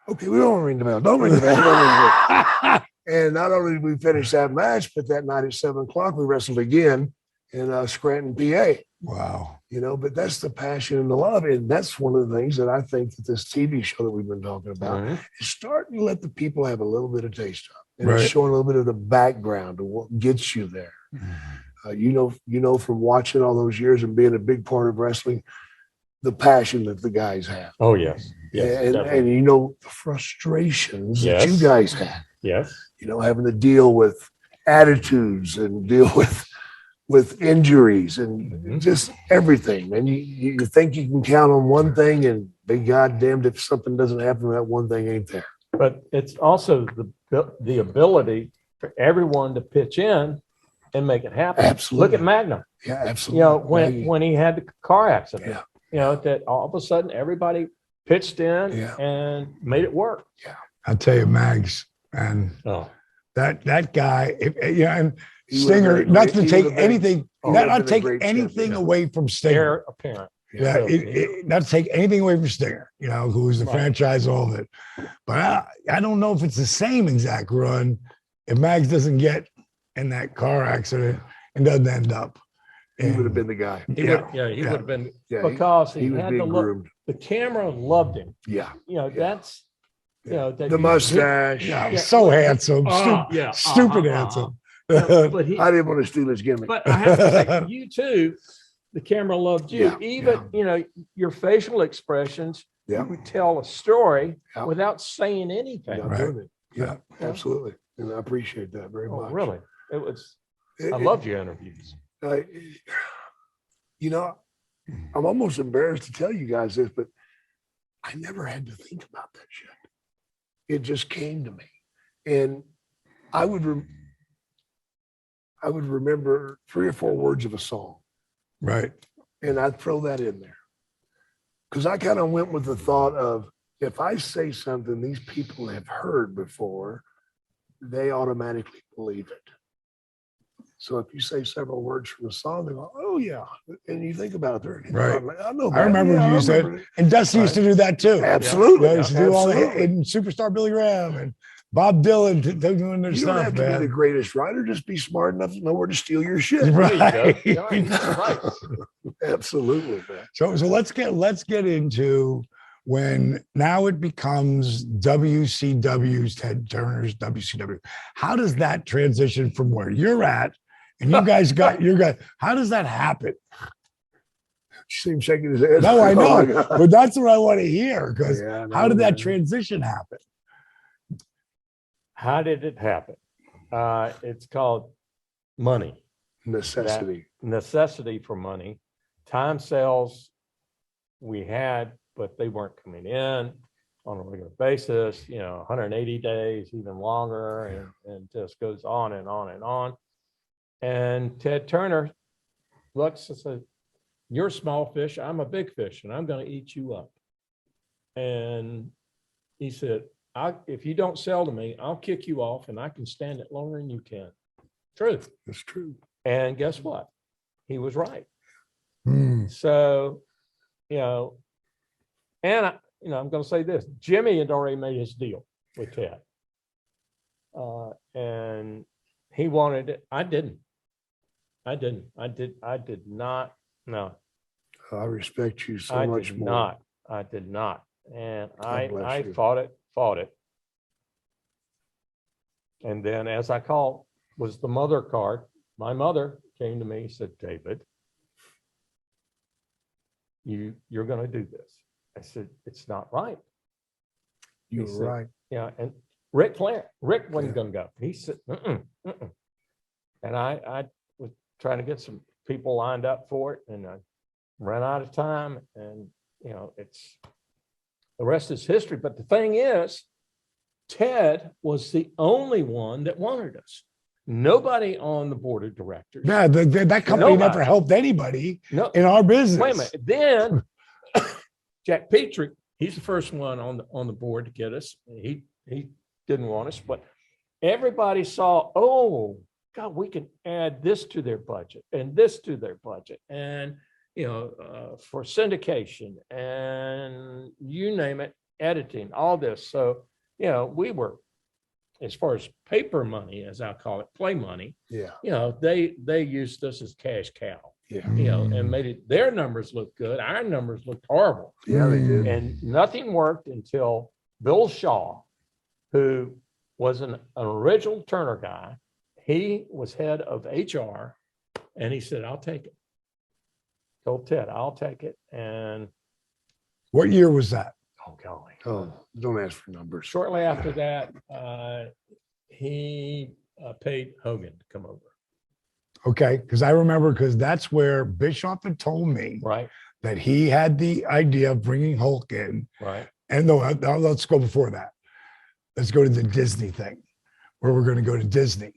Okay, we don't ring the bell. Don't ring the bell. Don't ring the bell. And not only did we finish that match, but that night at 7:00, we wrestled again in Scranton, PA. Wow. You know, but that's the passion and the love. And that's one of the things that I think that this TV show that we've been talking about is starting to let the people have a little bit of taste of. And it's showing a little bit of the background of what gets you there. You know, from watching all those years and being a big part of wrestling, the passion that the guys have. Oh, yes. Yes, and you know, the frustrations that you Yes. guys had. Yes. You know, having to deal with attitudes and deal with injuries and just everything. And you think you can count on one thing, and be goddamned if something doesn't happen, that one thing ain't there. But it's also the ability for everyone to pitch in and make it happen. Absolutely. Look at Magnum. Yeah, absolutely. You know, when he had the car accident, Yeah. you know, that all of a sudden everybody pitched in and made it work. I'll tell you, Mags, and Oh, that guy, and He would've Stinger, been a not great- to he take would've been- anything, he not would've been a take great anything champion. away from Stinger. heir apparent. Yeah, not to take anything away from Stinger, you know, who was the Right. franchise, all of it. But I don't know if it's the same exact run if Mags doesn't get in that car accident and doesn't end up. He would have been the guy. He would have been, Yeah, because he he was had the being look. groomed. The camera loved him. Yeah. You know, that's, you know, that The mustache. Yeah, so handsome, stupid handsome. But he, I didn't want to steal his gimmick. but I have to say, you too, the camera loved you. Yeah, Even, you know, your facial expressions, Yeah. you would tell a story Yeah. without saying anything. Not Right. doing it. Yeah, Yeah. absolutely. And I appreciate that very Oh, much. really? It was, It- I it- loved your interviews. You know, I'm almost embarrassed to tell you guys this, but I never had to think about that shit. It just came to me. And I would remember 3 or 4 words of a song, Right. and I'd throw that in there. Because I kind of went with the thought of, if I say something these people have heard before, they automatically believe it. So if you say several words from a song, they go, "Oh yeah," and you think about it. Right. I know. I remember that. you said, remember it. and Dusty used to do that too. Absolutely. They used to do all the Absolutely. and Superstar Billy Graham and Bob Dylan doing their You don't stuff, have to be the man. greatest writer. Just be smart enough to know where to steal your shit. Right. Yeah, right. Absolutely, man. So let's get into when now it becomes WCW's Ted Turner's WCW. How does that transition from where you're at and you guys got your guy? How does that happen? See him shaking his head. No, I Oh, know, my God. but that's what I want to hear. Because Yeah, how did that man. transition happen? How did it happen? It's called money. Necessity. Necessity for money. Time sales we had, but they weren't coming in on a regular basis, you know, 180 days, even longer, and just goes on and on and on. And Ted Turner looks and says, "You're a small fish, I'm a big fish, and I'm going to eat you up." And he said, if you don't sell to me, I'll kick you off and I can stand it longer than you can. Truth. That's true. And guess what? He was right. Hmm. So, you know, and I'm going to say this: Jimmy had already made his deal with Ted, and he wanted it. I did not. No, I respect you so I much did more. not. I did not, and I bless you. fought it, and then as I called was the mother card. My mother came to me and said, "David, you're going to do this." I said, "It's not right." You're He said, right. Yeah, and Rick wasn't Yeah. going to go. He said, and I was trying to get some people lined up for it, and I ran out of time. And you know, it's the rest is history. But the thing is, Ted was the only one that wanted us. nobody on the board of directors. Yeah, that company Nobody. never helped anybody No, in our business. wait a minute. Then Jack Petrie, he's the first one on the board to get us. He didn't want us, but everybody saw, oh God, we can add this to their budget and this to their budget, and for syndication and you name it, editing, all this. So we were, as far as paper money, as I call it, play money. Yeah. They used us as cash cow. Yeah. And made their numbers look good. Our numbers looked horrible. Yeah, they did. And nothing worked until Bill Shaw, who was an original Turner guy, he was head of HR, and he said, I'll take it. Told Ted, I'll take it. And What year was that? oh golly. Oh, don't ask for numbers. Shortly after that, he paid Hogan to come over. Okay, because I remember, because that's where Bischoff had told me Right, that he had the idea of bringing Hulk in. right. And no, let's go before that. Let's go to the Disney thing, where we're going to go to Disney.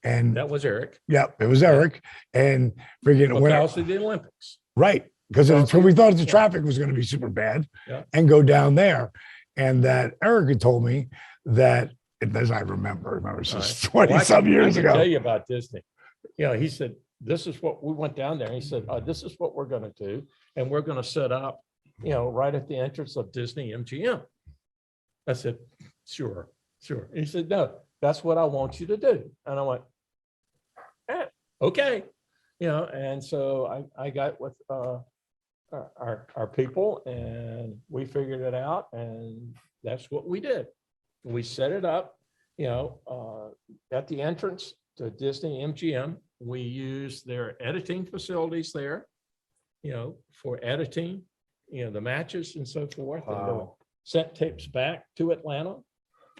And That was Eric. yeah, it was Eric. And freaking when Also the Olympics. right, because Also- we thought the yeah. traffic was going to be super bad, Yeah. and go down there. And that Eric had told me that, as I remember since 20 Well, some years I can ago. tell you about Disney. He said, this is what we went down there. And he said, this is what we're going to do. And we're going to set up, right at the entrance of Disney MGM. I said, sure. And he said, no, that's what I want you to do. And I went, okay. And so I got with our people, and we figured it out, and that's what we did. We set it up, at the entrance to Disney MGM. We used their editing facilities there, for editing, the matches and so forth. And Wow. sent tapes back to Atlanta.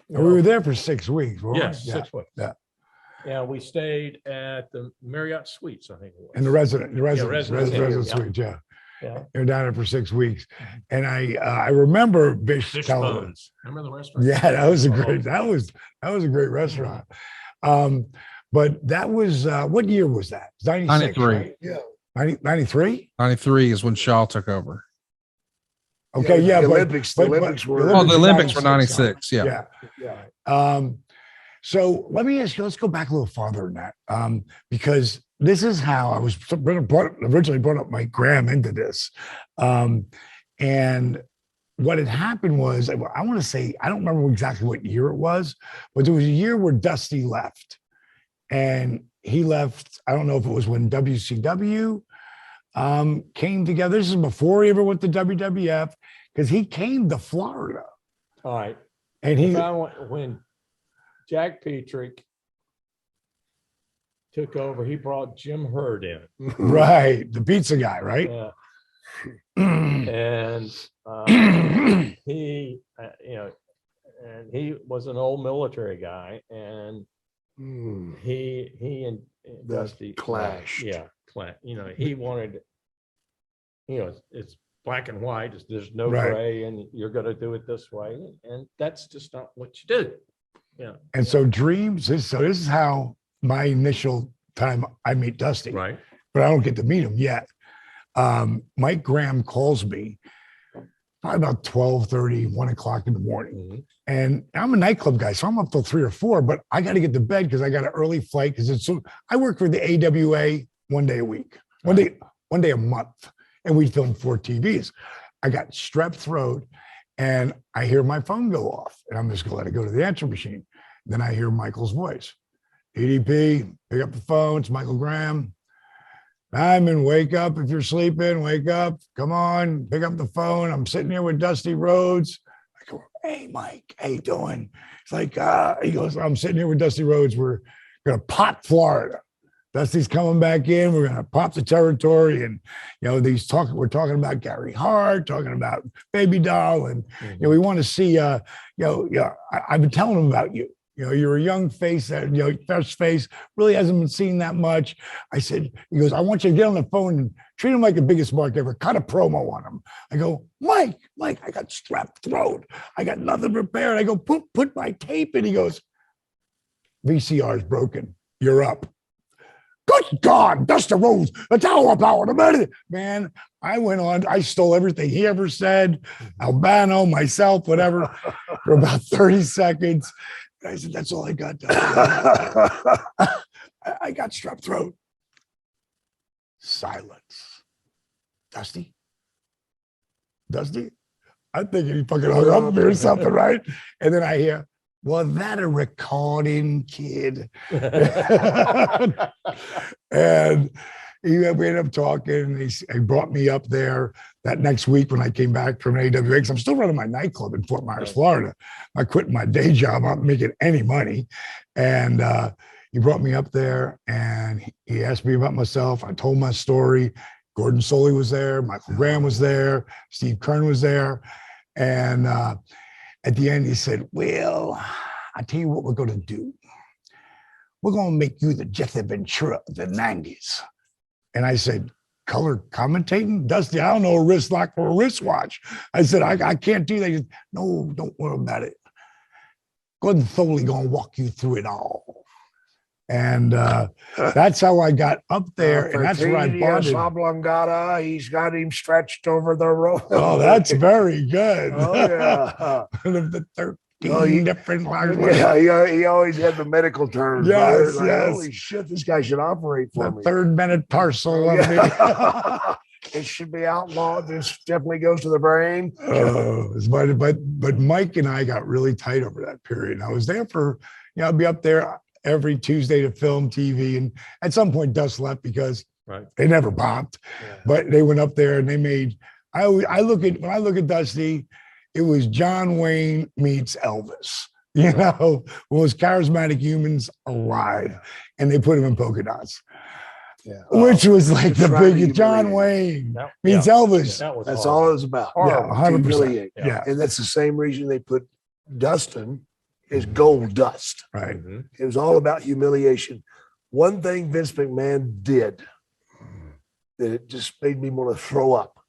And we were there for 6 weeks. weren't we? Yes, Yeah. 6 weeks. yeah. Yeah, we stayed at the Marriott Suites, I think it was. And the resident residence, yeah. suite, yeah. Yeah. They're down there for 6 weeks. And I remember Bish Fish telling us. Bones. Remember the restaurant? Yeah, that was a great restaurant. But that was what year was that? 96, 93. right? Yeah. 93? 93 is when Shaw took over. Okay, yeah. The but- Olympics, but- the Olympics were. Oh, the were Olympics were 96, 96. Yeah. Yeah. Yeah. So let me ask you, let's go back a little farther than that. Because this is how I was originally brought up Mike Graham into this. And what had happened was, I want to say, I don't remember exactly what year it was, but there was a year where Dusty left. And he left, I don't know if it was when WCW came together. This is before he ever went to WWF, because he came to Florida. All right. And he, When Jack Petrie took over, he brought Jim Hurd in. right, the pizza guy, right? Yeah. And he, and he was an old military guy, and Mm. he and The Dusty clash. He wanted, it's black and white. There's no Right. gray, and you're going to do it this way, and that's just not what you do. Yeah. And so dreams, this is how my initial time I meet Dusty, Right. but I don't get to meet him yet. Mike Graham calls me probably about 12:30, 1 o'clock in the morning. Mhm. And I'm a nightclub guy, so I'm up till 3 or 4, but I got to get to bed because I got an early flight. Because I work for the AWA 1 day a week, one day a month, and we film 4 TVs. I got strep throat, and I hear my phone go off, and I'm just gonna let it go to the answer machine. Then I hear Michael's voice. DDP, pick up the phone. It's Michael Graham. Diamond, wake up if you're sleeping. Wake up. Come on, pick up the phone. I'm sitting here with Dusty Rhodes. I go, hey, Mike, how you doing? It's like, he goes, I'm sitting here with Dusty Rhodes. We're going to pop Florida. Dusty's coming back in. We're going to pop the territory. And, we're talking about Gary Hart, talking about Baby Doll. And, we want to see, I've been telling him about you. You're a young face that, fresh face, really hasn't been seen that much. I said, he goes, I want you to get on the phone and treat him like the biggest mark ever. Cut a promo on him. I go, Mike, I got strep throat. I got nothing prepared. I go, put my tape in. He goes, VCR is broken. you're up. Good God, Dustin Rhodes, the Tower of Power, the minute. Man, I went on, I stole everything he ever said, Albano, myself, whatever, for about 30 seconds. And I said, that's all I got. I got strep throat. Silence. Dusty? I'm thinking he fucking hung up me or something, right? And then I hear, was that a recording, kid? And we ended up talking. He brought me up there that next week when I came back from AWA, because I'm still running my nightclub in Fort Myers, Florida. I quit my day job. I'm not making any money. And he brought me up there and he asked me about myself. I told my story. Gordon Soley was there. Michael Graham was there. Steve Kern was there. And at the end, he said, well, I tell you what we're going to do. We're going to make you the Jesse Ventura of the 90s. And I said, color commentating? Dusty, I don't know a wrist lock or a wristwatch. I said, I can't do that. He said, no, don't worry about it. Gordon Soley going to walk you through it all. And that's how I got up there. And that's where I bonded. Oblongata, he's got him stretched over the road. Oh, that's very good. Oh, yeah. The 13 different languages. Yeah, he always had the medical terms. Yes, like, yes. holy shit, this guy should operate for The me. third metatarsal of me. It should be outlawed. This definitely goes to the brain. But Mike and I got really tight over that period. And I was there for, I'd be up there every Tuesday to film TV. And at some point, Dust left because they never popped. Yeah. But they went up there and they made. When I look at Dusty, it was John Wayne meets Elvis. Most charismatic humans alive, and they put him in polka dots. Yeah. Which was like the biggest John Wayne meets Elvis. That's all it was about. Yeah, 100%. Yeah. And that's the same reason they put Dustin is gold dust. Right. Mm-hmm. It was all about humiliation. One thing Vince McMahon did that it just made me want to throw up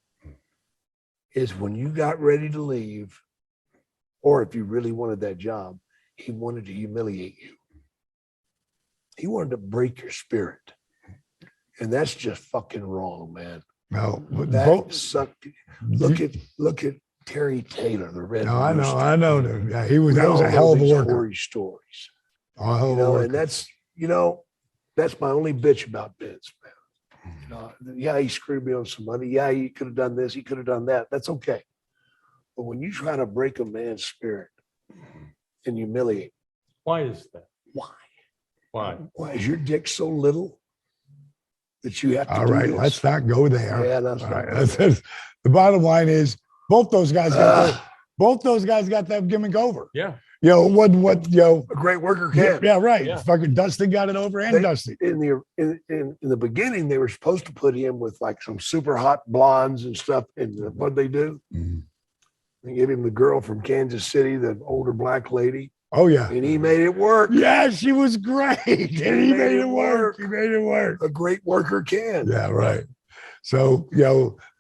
is when you got ready to leave, or if you really wanted that job, he wanted to humiliate you. He wanted to break your spirit. And that's just fucking wrong, man. No, that sucked. Look at Terry Taylor, the Red. No, I know. Yeah, that was a hell of a worker. Stories. And that's my only bitch about Vince, man. Yeah, he screwed me on some money. Yeah, he could have done this. He could have done that. That's okay. But when you try to break a man's spirit and humiliate, why is that? Why is your dick so little that you have to? All right, this? Let's not go there. Yeah, that's right. The bottom line is both those guys got that gimmick over. Yeah. A great worker can. Yeah, right. Yeah. Fucking Dustin got it over, and Dusty. In the beginning, they were supposed to put him with like some super hot blondes and stuff. And what they do? Mm-hmm. They gave him the girl from Kansas City, the older black lady. Oh yeah, and he made it work. Yeah, she was great, and he made it work. He made it work. A great worker can. Yeah, right. So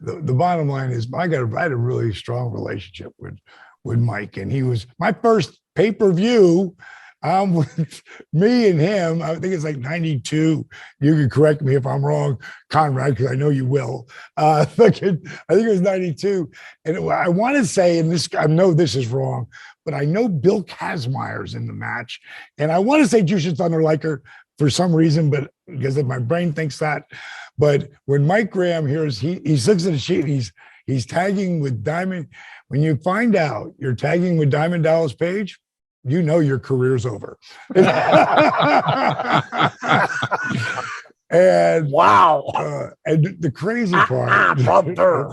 the bottom line is, I had a really strong relationship with Mike, and he was my first pay-per-view with me and him. I think it's like 92. You can correct me if I'm wrong, Conrad, because I know you will. I think it was 92. And I want to say, and I know this is wrong, but I know Bill Kazmaier's in the match. And I want to say Jushin Thunder Liger for some reason, but because my brain thinks that. But when Mike Graham hears, he looks at the sheet, and he's tagging with Diamond. When you find out you're tagging with Diamond Dallas Page, you know your career's over. And wow. And the crazy part, brother.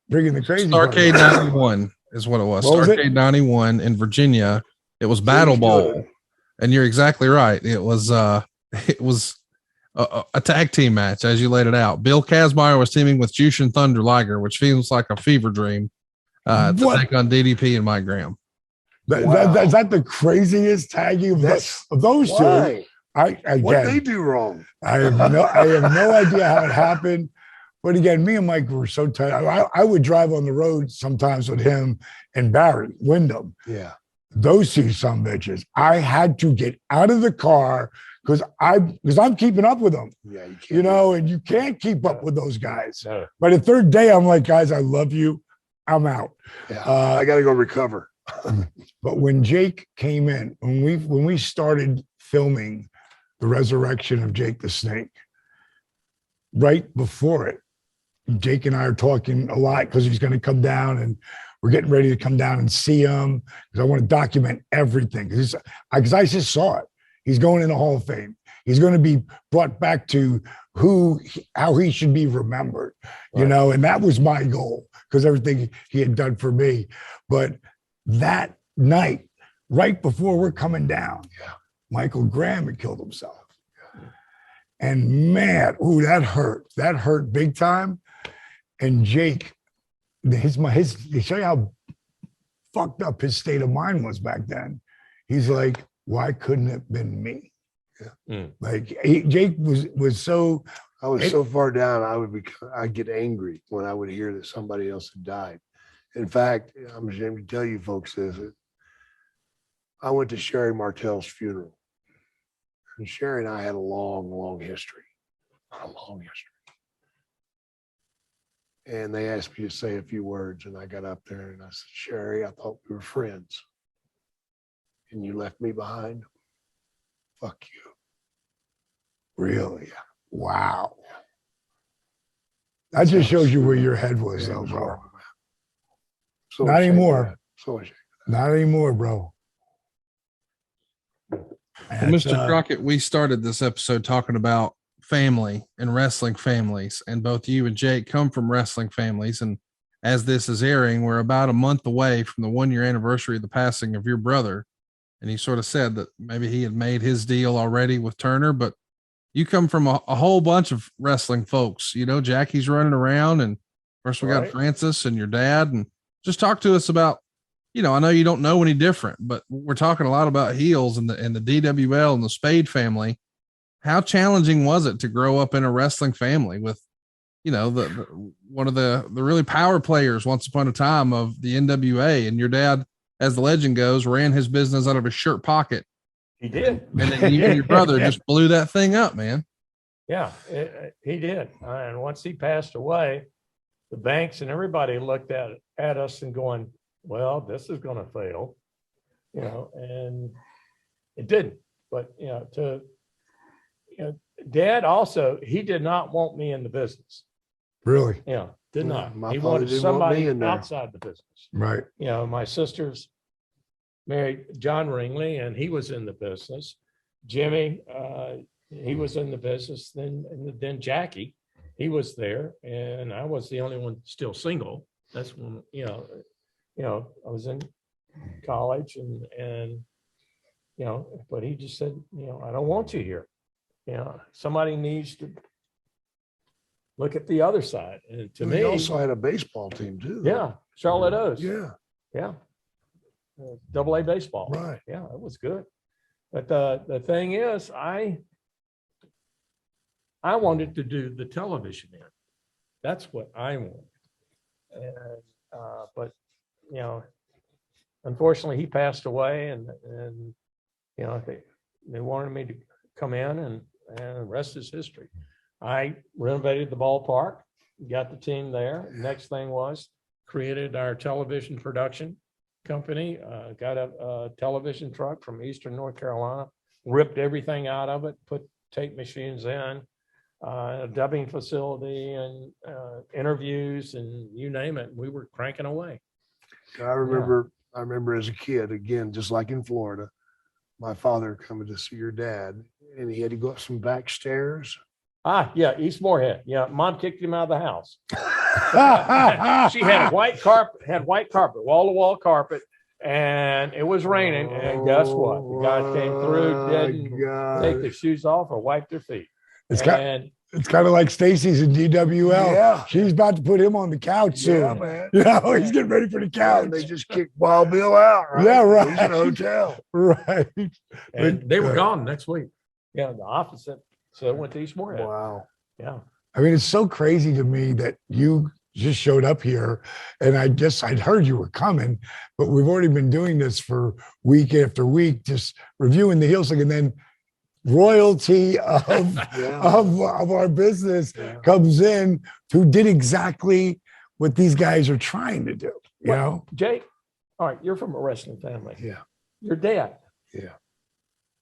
Bringing the crazy Starrcade 91 is what it was. Starrcade 91 in Virginia. It was Battle Bowl. And you're exactly right. It was a tag team match, as you laid it out. Bill Kazmaier was teaming with Jushin Thunder Liger, which feels like a fever dream to take on DDP and Mike Graham. Is that the craziest tagging of those two? What they do wrong? I have no idea how it happened. But again, me and Mike were so tight. I would drive on the road sometimes with him and Barry Windham. Yeah. those two some bitches, I had to get out of the car because I'm keeping up with them, Yeah, you can't. you know, and you can't keep up with those guys. No. By the third day, I'm like, guys, I love you. I'm out. Yeah, I got to go recover. But when Jake came in, when we started filming the resurrection of Jake the Snake, right before it, Jake and I are talking a lot because he's going to come down and we're getting ready to come down and see him because I want to document everything. Because I just saw it. He's going in the Hall of Fame. He's going to be brought back to how he should be remembered, you know, and that was my goal because everything he had done for me. But that night, right before we're coming down, Michael Graham had killed himself. And man, ooh, that hurt. That hurt big time. And Jake, to show you how fucked up his state of mind was back then. He's like, why couldn't it have been me? Like Jake was so. I was so far down, I'd get angry when I would hear that somebody else had died. In fact, I'm ashamed to tell you folks this. I went to Sherry Martell's funeral. And Sherry and I had a long history. A long history. And they asked me to say a few words, and I got up there and I said, Sherry, I thought we were friends. And you left me behind. Fuck you. Really? Wow. That just shows you where your head was, though, bro. So Not anymore. So ashamed. Not anymore, bro. Well, Mr. Crockett, we started this episode talking about family and wrestling families, and both you and Jake come from wrestling families. And as this is airing, we're about a month away from the 1-year anniversary of the passing of your brother. And he sort of said that maybe he had made his deal already with Turner, but you come from a whole bunch of wrestling folks. You know, Jackie's running around, and first we got Francis and your dad. And just talk to us about, you know, I know you don't know any different, but we're talking a lot about heels and the DWL and the Spade family. How challenging was it to grow up in a wrestling family with, you know, the one of the really power players once upon a time of the NWA, and your dad, as the legend goes, ran his business out of his shirt pocket. He did. And then you and your brother just blew that thing up, man. Yeah, he did. And once he passed away, the banks and everybody looked at us and going, well, this is going to fail, you know, and it didn't. But, you know, Dad also, he did not want me in the business. Really? Yeah, did not. My He father wanted didn't want me somebody in there. outside the business. Right. You know, my sister's married John Ringley, and he was in the business. Jimmy, he was in the business. Then Jackie, he was there, and I was the only one still single. That's when, you know, I was in college, and you know, but he just said, you know, I don't want you here. You know, somebody needs to look at the other side. And to me, he also had a baseball team too. yeah, Charlotte O's. Yeah. AA baseball. Right. Yeah, it was good. But the thing is, I wanted to do the television end. That's what I wanted. And but you know, unfortunately, he passed away, and you know, they wanted me to come in, and the rest is history. I renovated the ballpark, got the team there. Next thing was created our television production company, got a television truck from Eastern North Carolina, ripped everything out of it, put tape machines in, a dubbing facility, and interviews, and you name it. We were cranking away. I remember as a kid, again, just like in Florida, my father coming to see your dad, and he had to go up some back stairs. Yeah, East Moorhead. Yeah, Mom kicked him out of the house. She had white carpet, wall-to-wall carpet, and it was raining. And guess what? The guy came through, didn't take their shoes off or wipe their feet. It's kind of like Stacy's in DWL. Yeah. She's about to put him on the couch soon. Yeah, man. You know, he's getting ready for the couch. And they just kicked Wild Bill out, right? Yeah, right. He's in a hotel. Right. And they were gone next week. Yeah, the opposite. So I went to East Moorhead. Wow. Yeah. I mean, it's so crazy to me that you just showed up here, and I'd heard you were coming, but we've already been doing this for week after week, just reviewing the heel stick, and then royalty of our business comes in, who did exactly what these guys are trying to do. You know, Jake, all right, you're from a wrestling family. Yeah. Your dad. Yeah.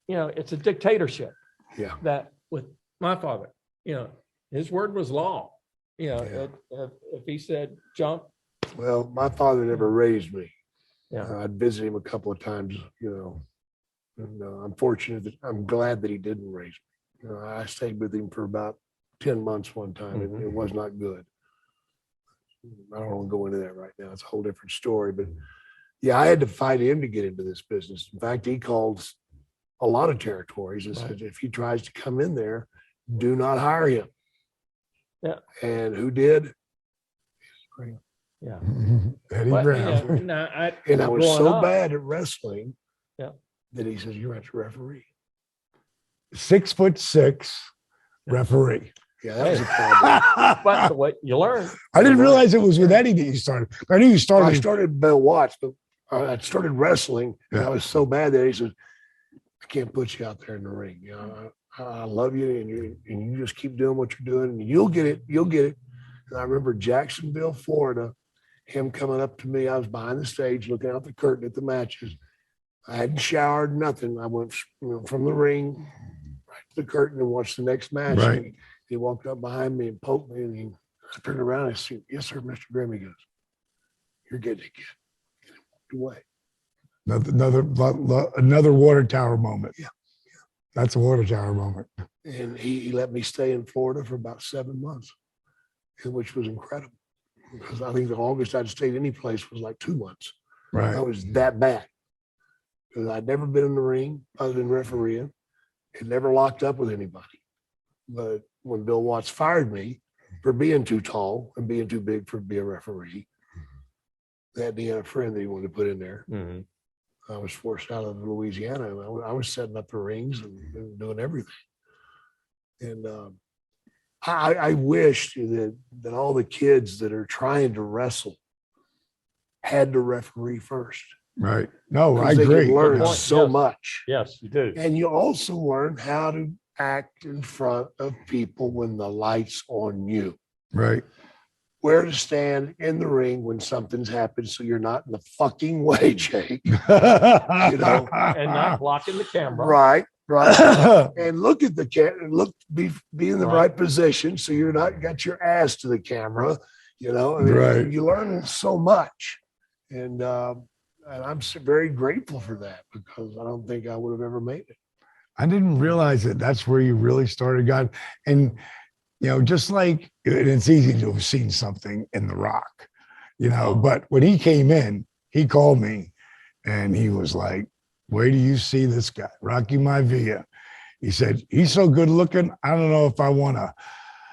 You know, it's a dictatorship. Yeah. That with my father, you know, his word was law. You know, if he said jump. Well, my father never raised me. Yeah. I'd visit him a couple of times, you know, and I'm glad that he didn't raise me. You know, I stayed with him for about 10 months one time, and it was not good. I don't want to go into that right now. It's a whole different story, but yeah, I had to fight him to get into this business. In fact, he called a lot of territories and said, if he tries to come in there, do not hire him. Yeah. And who did? Yeah. Eddie But, Brown. you know, And I was growing so up- bad at wrestling Yeah. that he says, you're going to have to referee. 6'6" referee. Yeah, that was a problem. But what you learn. I didn't realize it was with Eddie that you started. I knew you I started. started Bill Watts, but I started wrestling, and Yeah. I was so bad that he said, I can't put you out there in the ring. You know, I love you, and you just keep doing what you're doing, and you'll get it. You'll get it. And I remember Jacksonville, Florida, him coming up to me. I was behind the stage looking out the curtain at the matches. I hadn't showered, nothing. I went from the ring right to the curtain and watched the next match. Right. And he walked up behind me and poked me, and I turned around and I said, yes, sir, Mr. Grimm. He goes, you're getting it, kid. Get away. Another water tower moment. Yeah. That's a water tower moment. And he let me stay in Florida for about 7 months, which was incredible. Because I think the longest I'd stayed any place was like 2 months. I Right. was that bad. Because I'd never been in the ring other than refereeing. Had never locked up with anybody. But when Bill Watts fired me for being too tall and being too big to be a referee, that he had a friend that he wanted to put in there. I was forced out of Louisiana. And I was setting up the rings and doing everything. And I wish that all the kids that are trying to wrestle had to referee first. Right. No, I Because they agree. can learn Good point. so Yes. much. Yes, you do. And you also learn how to act in front of people when the light's on you. Right. Where to stand in the ring when something's happened so you're not in the fucking way, Jake. you know, And not blocking the camera. Right. And look at the camera, be in the Right. right position so you're not got your ass to the camera, you know. And Right. You learn so much. And I'm very grateful for that, because I don't think I would have ever made it. I didn't realize that that's where you really started, God. And, you know, just like it's easy to have seen something in The Rock, you know, but when he came in, he called me and he was like, where do you see this guy, Rocky Maivia? He said, he's so good looking. I don't know if I want to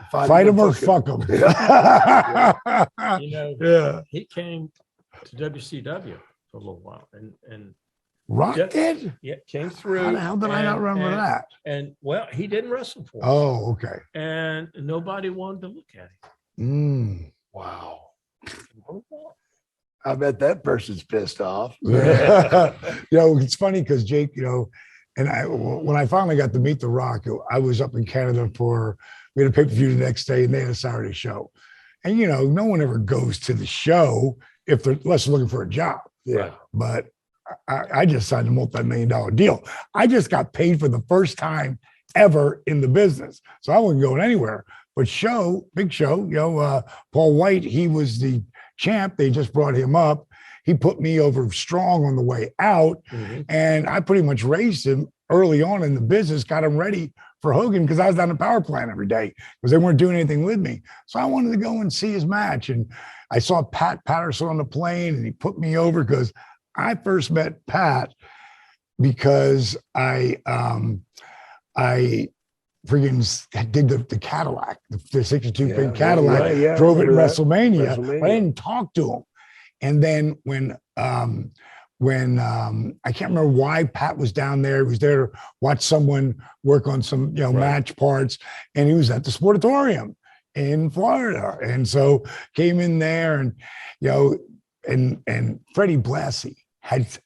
fight him or fuck him. You know, Yeah. he came to WCW for a little while and Rock Yeah. did? yeah, came through. How the hell did I not remember that? And well, he didn't wrestle for us. Oh, okay. And nobody wanted to look at Wow. him. I bet that person's pissed off. You know, it's funny because Jake, you know, and when I finally got to meet The Rock, I was up in Canada we had a pay-per-view the next day and they had a Saturday show. And, you know, no one ever goes to the show unless they're looking for a job. Yeah. But I just signed a multi-million-dollar deal. I just got paid for the first time ever in the business. So I wasn't going anywhere. But Big Show, you know, Paul White, he was the champ. They just brought him up. He put me over strong on the way out. And I pretty much raised him early on in the business, got him ready for Hogan because I was down the power plant every day because they weren't doing anything with me. So I wanted to go and see his match. And I saw Pat Patterson on the plane and he put me over because I first met Pat because I freaking did the Cadillac, the 62 big Cadillac, right, drove it in remember that. WrestleMania. But I didn't talk to him. And then when I can't remember why Pat was down there, he was there to watch someone work on some, you know, match parts, and he was at the Sportatorium. in Florida. And so came in there and, and Freddie Blassie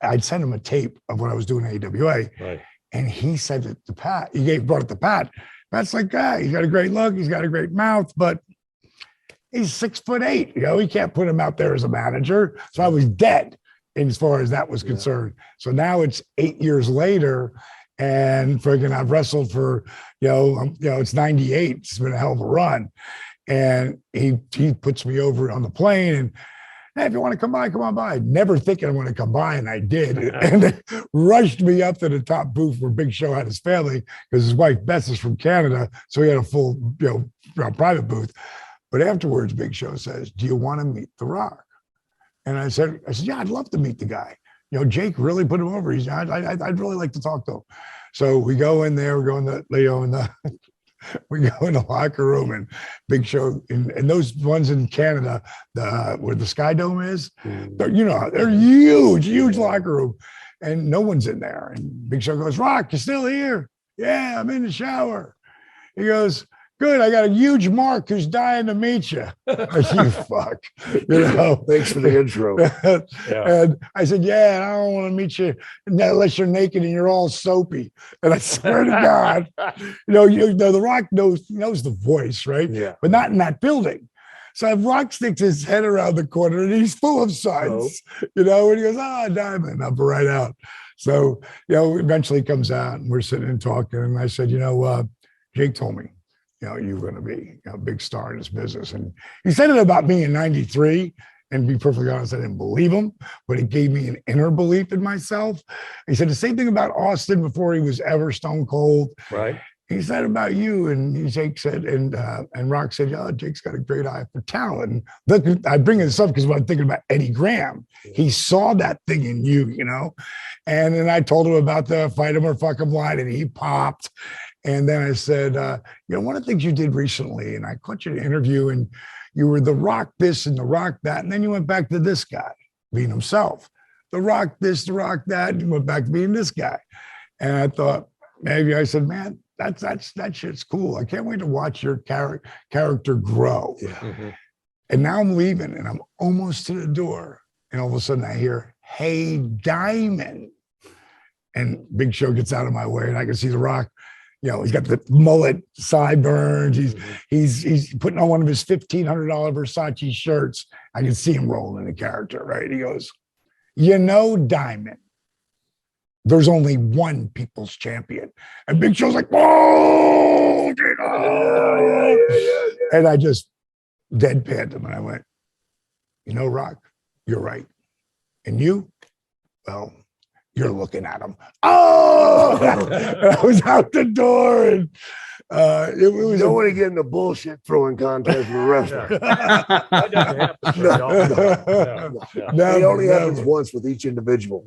I'd sent him a tape of what I was doing at AWA. Right. And he said it to Pat, brought it to Pat. Pat's like, he's got a great look. He's got a great mouth, but he's 6'8". He can't put him out there as a manager. So I was dead as far as that was concerned. So now it's 8 years later, and friggin' I've wrestled for, it's 98. It's been a hell of a run. And he puts me over on the plane and, hey, if you want to come by, come on by. Never thinking I'm going to come by, and I did. And they rushed me up to the top booth where Big Show had his family, because his wife Beth is from Canada, so he had a full, private booth. But afterwards, Big Show says, "Do you want to meet The Rock?" And I said, "Yeah, I'd love to meet the guy. Jake really put him over. I'd really like to talk to him." So we go in there. We go in the we go in the locker room, and Big Show, and those ones in Canada, where the Sky Dome is, they're huge locker room, and no one's in there. And Big Show goes, "Rock, you still here?" "Yeah, I'm in the shower." He goes, "Good, I got a huge Mark who's dying to meet you." You fuck, Thanks for the intro. And I said, "Yeah, I don't want to meet you unless you're naked and you're all soapy." And I swear to God, The Rock knows the voice, right? Yeah. But not in that building. So Rock sticks his head around the corner and he's full of suns, and he goes, "Diamond," up right out. So, eventually comes out and we're sitting and talking. And I said, Jake told me, you're going to be a big star in this business. And he said it about me in 93. And to be perfectly honest, I didn't believe him, but it gave me an inner belief in myself. He said the same thing about Austin before he was ever Stone Cold. Right. He said about you, and Jake said, and Rock said, Jake's got a great eye for talent. And look, I bring this up because when I'm thinking about Eddie Graham, he saw that thing in you, And then I told him about the fight him or fuck him line, and he popped. And then I said, one of the things you did recently, and I caught you in an interview, and you were The Rock this and The Rock that, and then you went back to this guy being himself. The Rock this, The Rock that, and you went back to being this guy. And I thought, maybe I said, man, that shit's cool. I can't wait to watch your character grow. Yeah. Mm-hmm. And now I'm leaving, and I'm almost to the door, and all of a sudden I hear, "Hey, Diamond." And Big Show gets out of my way, and I can see The Rock. He's got the mullet, sideburns. He's putting on one of his $1,500 Versace shirts. I can see him rolling the character, right? He goes, Diamond, there's only one people's champion. And Big Show's like, "Oh, yeah. And I just deadpanned him, and I went, Rock, you're right. And you, well, you're looking at him. Oh, and I was out the door, and it was. Don't want to get in a bullshit throwing contest with a wrestler. That doesn't happen. It only happens once with each individual.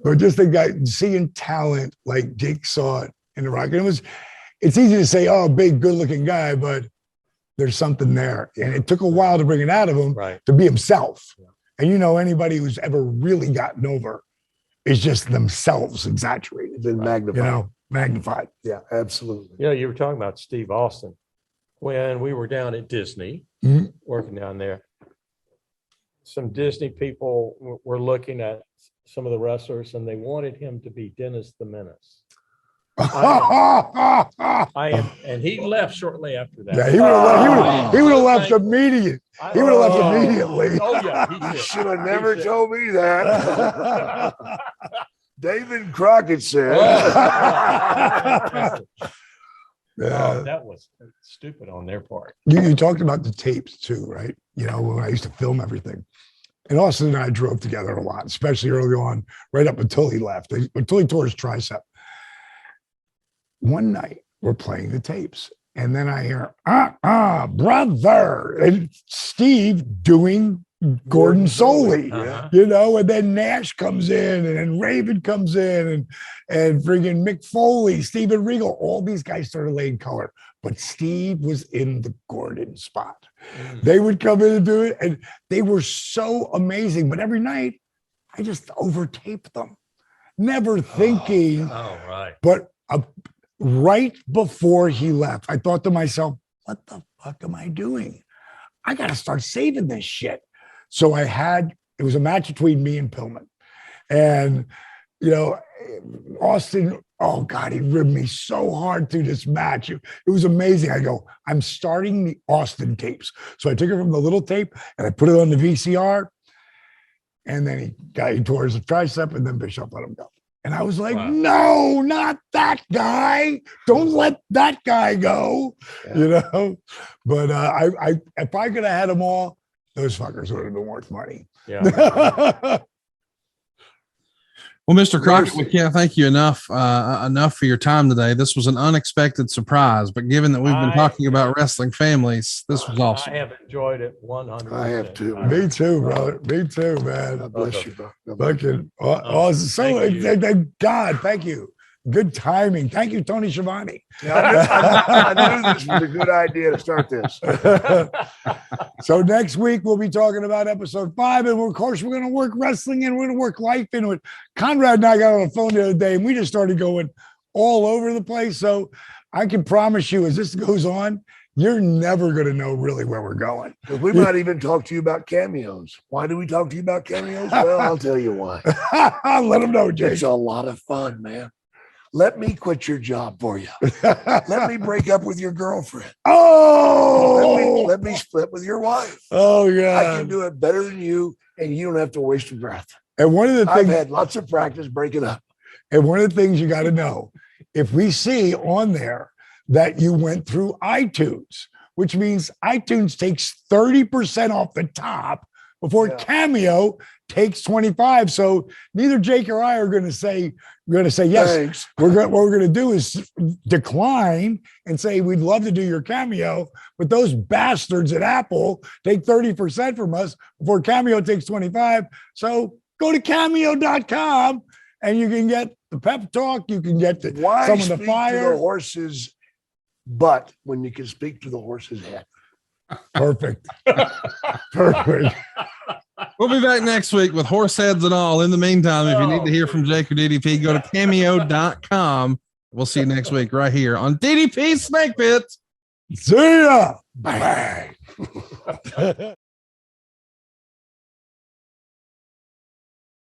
But just the guy seeing talent like Jake saw it in The Rock. And it's easy to say, "Oh, big, good-looking guy," but there's something there, and it took a while to bring it out of him to be himself. Yeah. And anybody who's ever really gotten over is just themselves exaggerated and magnified. Magnified. Yeah, absolutely. You were talking about Steve Austin. When we were down at Disney, working down there, some Disney people were looking at some of the wrestlers, and they wanted him to be Dennis the Menace. And he left shortly after that. Yeah, he would have left immediately. He would have left immediately. Oh yeah, he did. Should have never told me that. David Crockett said. That was stupid on their part. You talked about the tapes too, right? When I used to film everything. And Austin and I drove together a lot, especially early on, right up until he left, until he tore his tricep. One night we're playing the tapes, and then I hear, brother, and Steve doing Gordon Soley, and then Nash comes in, and then Raven comes in, and friggin' Mick Foley, Steven Regal, all these guys started laying color, but Steve was in the Gordon spot. They would come in and do it, and they were so amazing. But every night, I just overtaped them, never thinking. But right before he left, I thought to myself, what the fuck fuck am I doing? I got to start saving this shit. So it was a match between me and Pillman. And, you know, Austin, oh God, he ribbed me so hard through this match. It was amazing. I go, I'm starting the Austin tapes. So I took it from the little tape and I put it on the VCR. And then he tore his tricep and then Bischoff let him go. And I was like, wow. No, not that guy. Don't let that guy go, you know? But if I could have had them all, those fuckers would have been worth money. Yeah. Well, Mr. Crockett, we can't thank you enough for your time today. This was an unexpected surprise, but given that we've been talking about wrestling families, this was awesome. I have enjoyed it 100%. I have too. Me too, brother. Me too, man. God bless you, bro. Fucking awesome. God, thank you. Good timing. Thank you, Tony Schiavone. Yeah, I knew this was a good idea to start this. So next week we'll be talking about episode 5, and of course we're going to work wrestling and we're going to work life into it. Conrad and I got on the phone the other day, and we just started going all over the place. So I can promise you, as this goes on, you're never going to know really where we're going. We might even talk to you about cameos. Why do we talk to you about cameos? Well, I'll tell you why. Let them know, Jake. It's a lot of fun, man. Let me quit your job for you. Let me break up with your girlfriend. Oh, let me split with your wife. Oh, yeah. I can do it better than you, and you don't have to waste your breath. And one of the I've things, had lots of practice breaking up. and one of the things you got to know, if we see on there that you went through iTunes, which means iTunes takes 30% off the top before Cameo takes 25. So neither Jake or I are going to say yes. Thanks. What we're going to do is decline and say we'd love to do your Cameo, but those bastards at Apple take 30% from us before Cameo takes 25. So go to cameo.com and you can get the pep talk. You can get some of the fire. To the horse's butt when you can speak to the horse's head. Perfect. Perfect. We'll be back next week with horse heads and all. In the meantime, if you need to hear from Jake or DDP, go to cameo.com. We'll see you next week right here on DDP Snake Pit. See ya. Bye.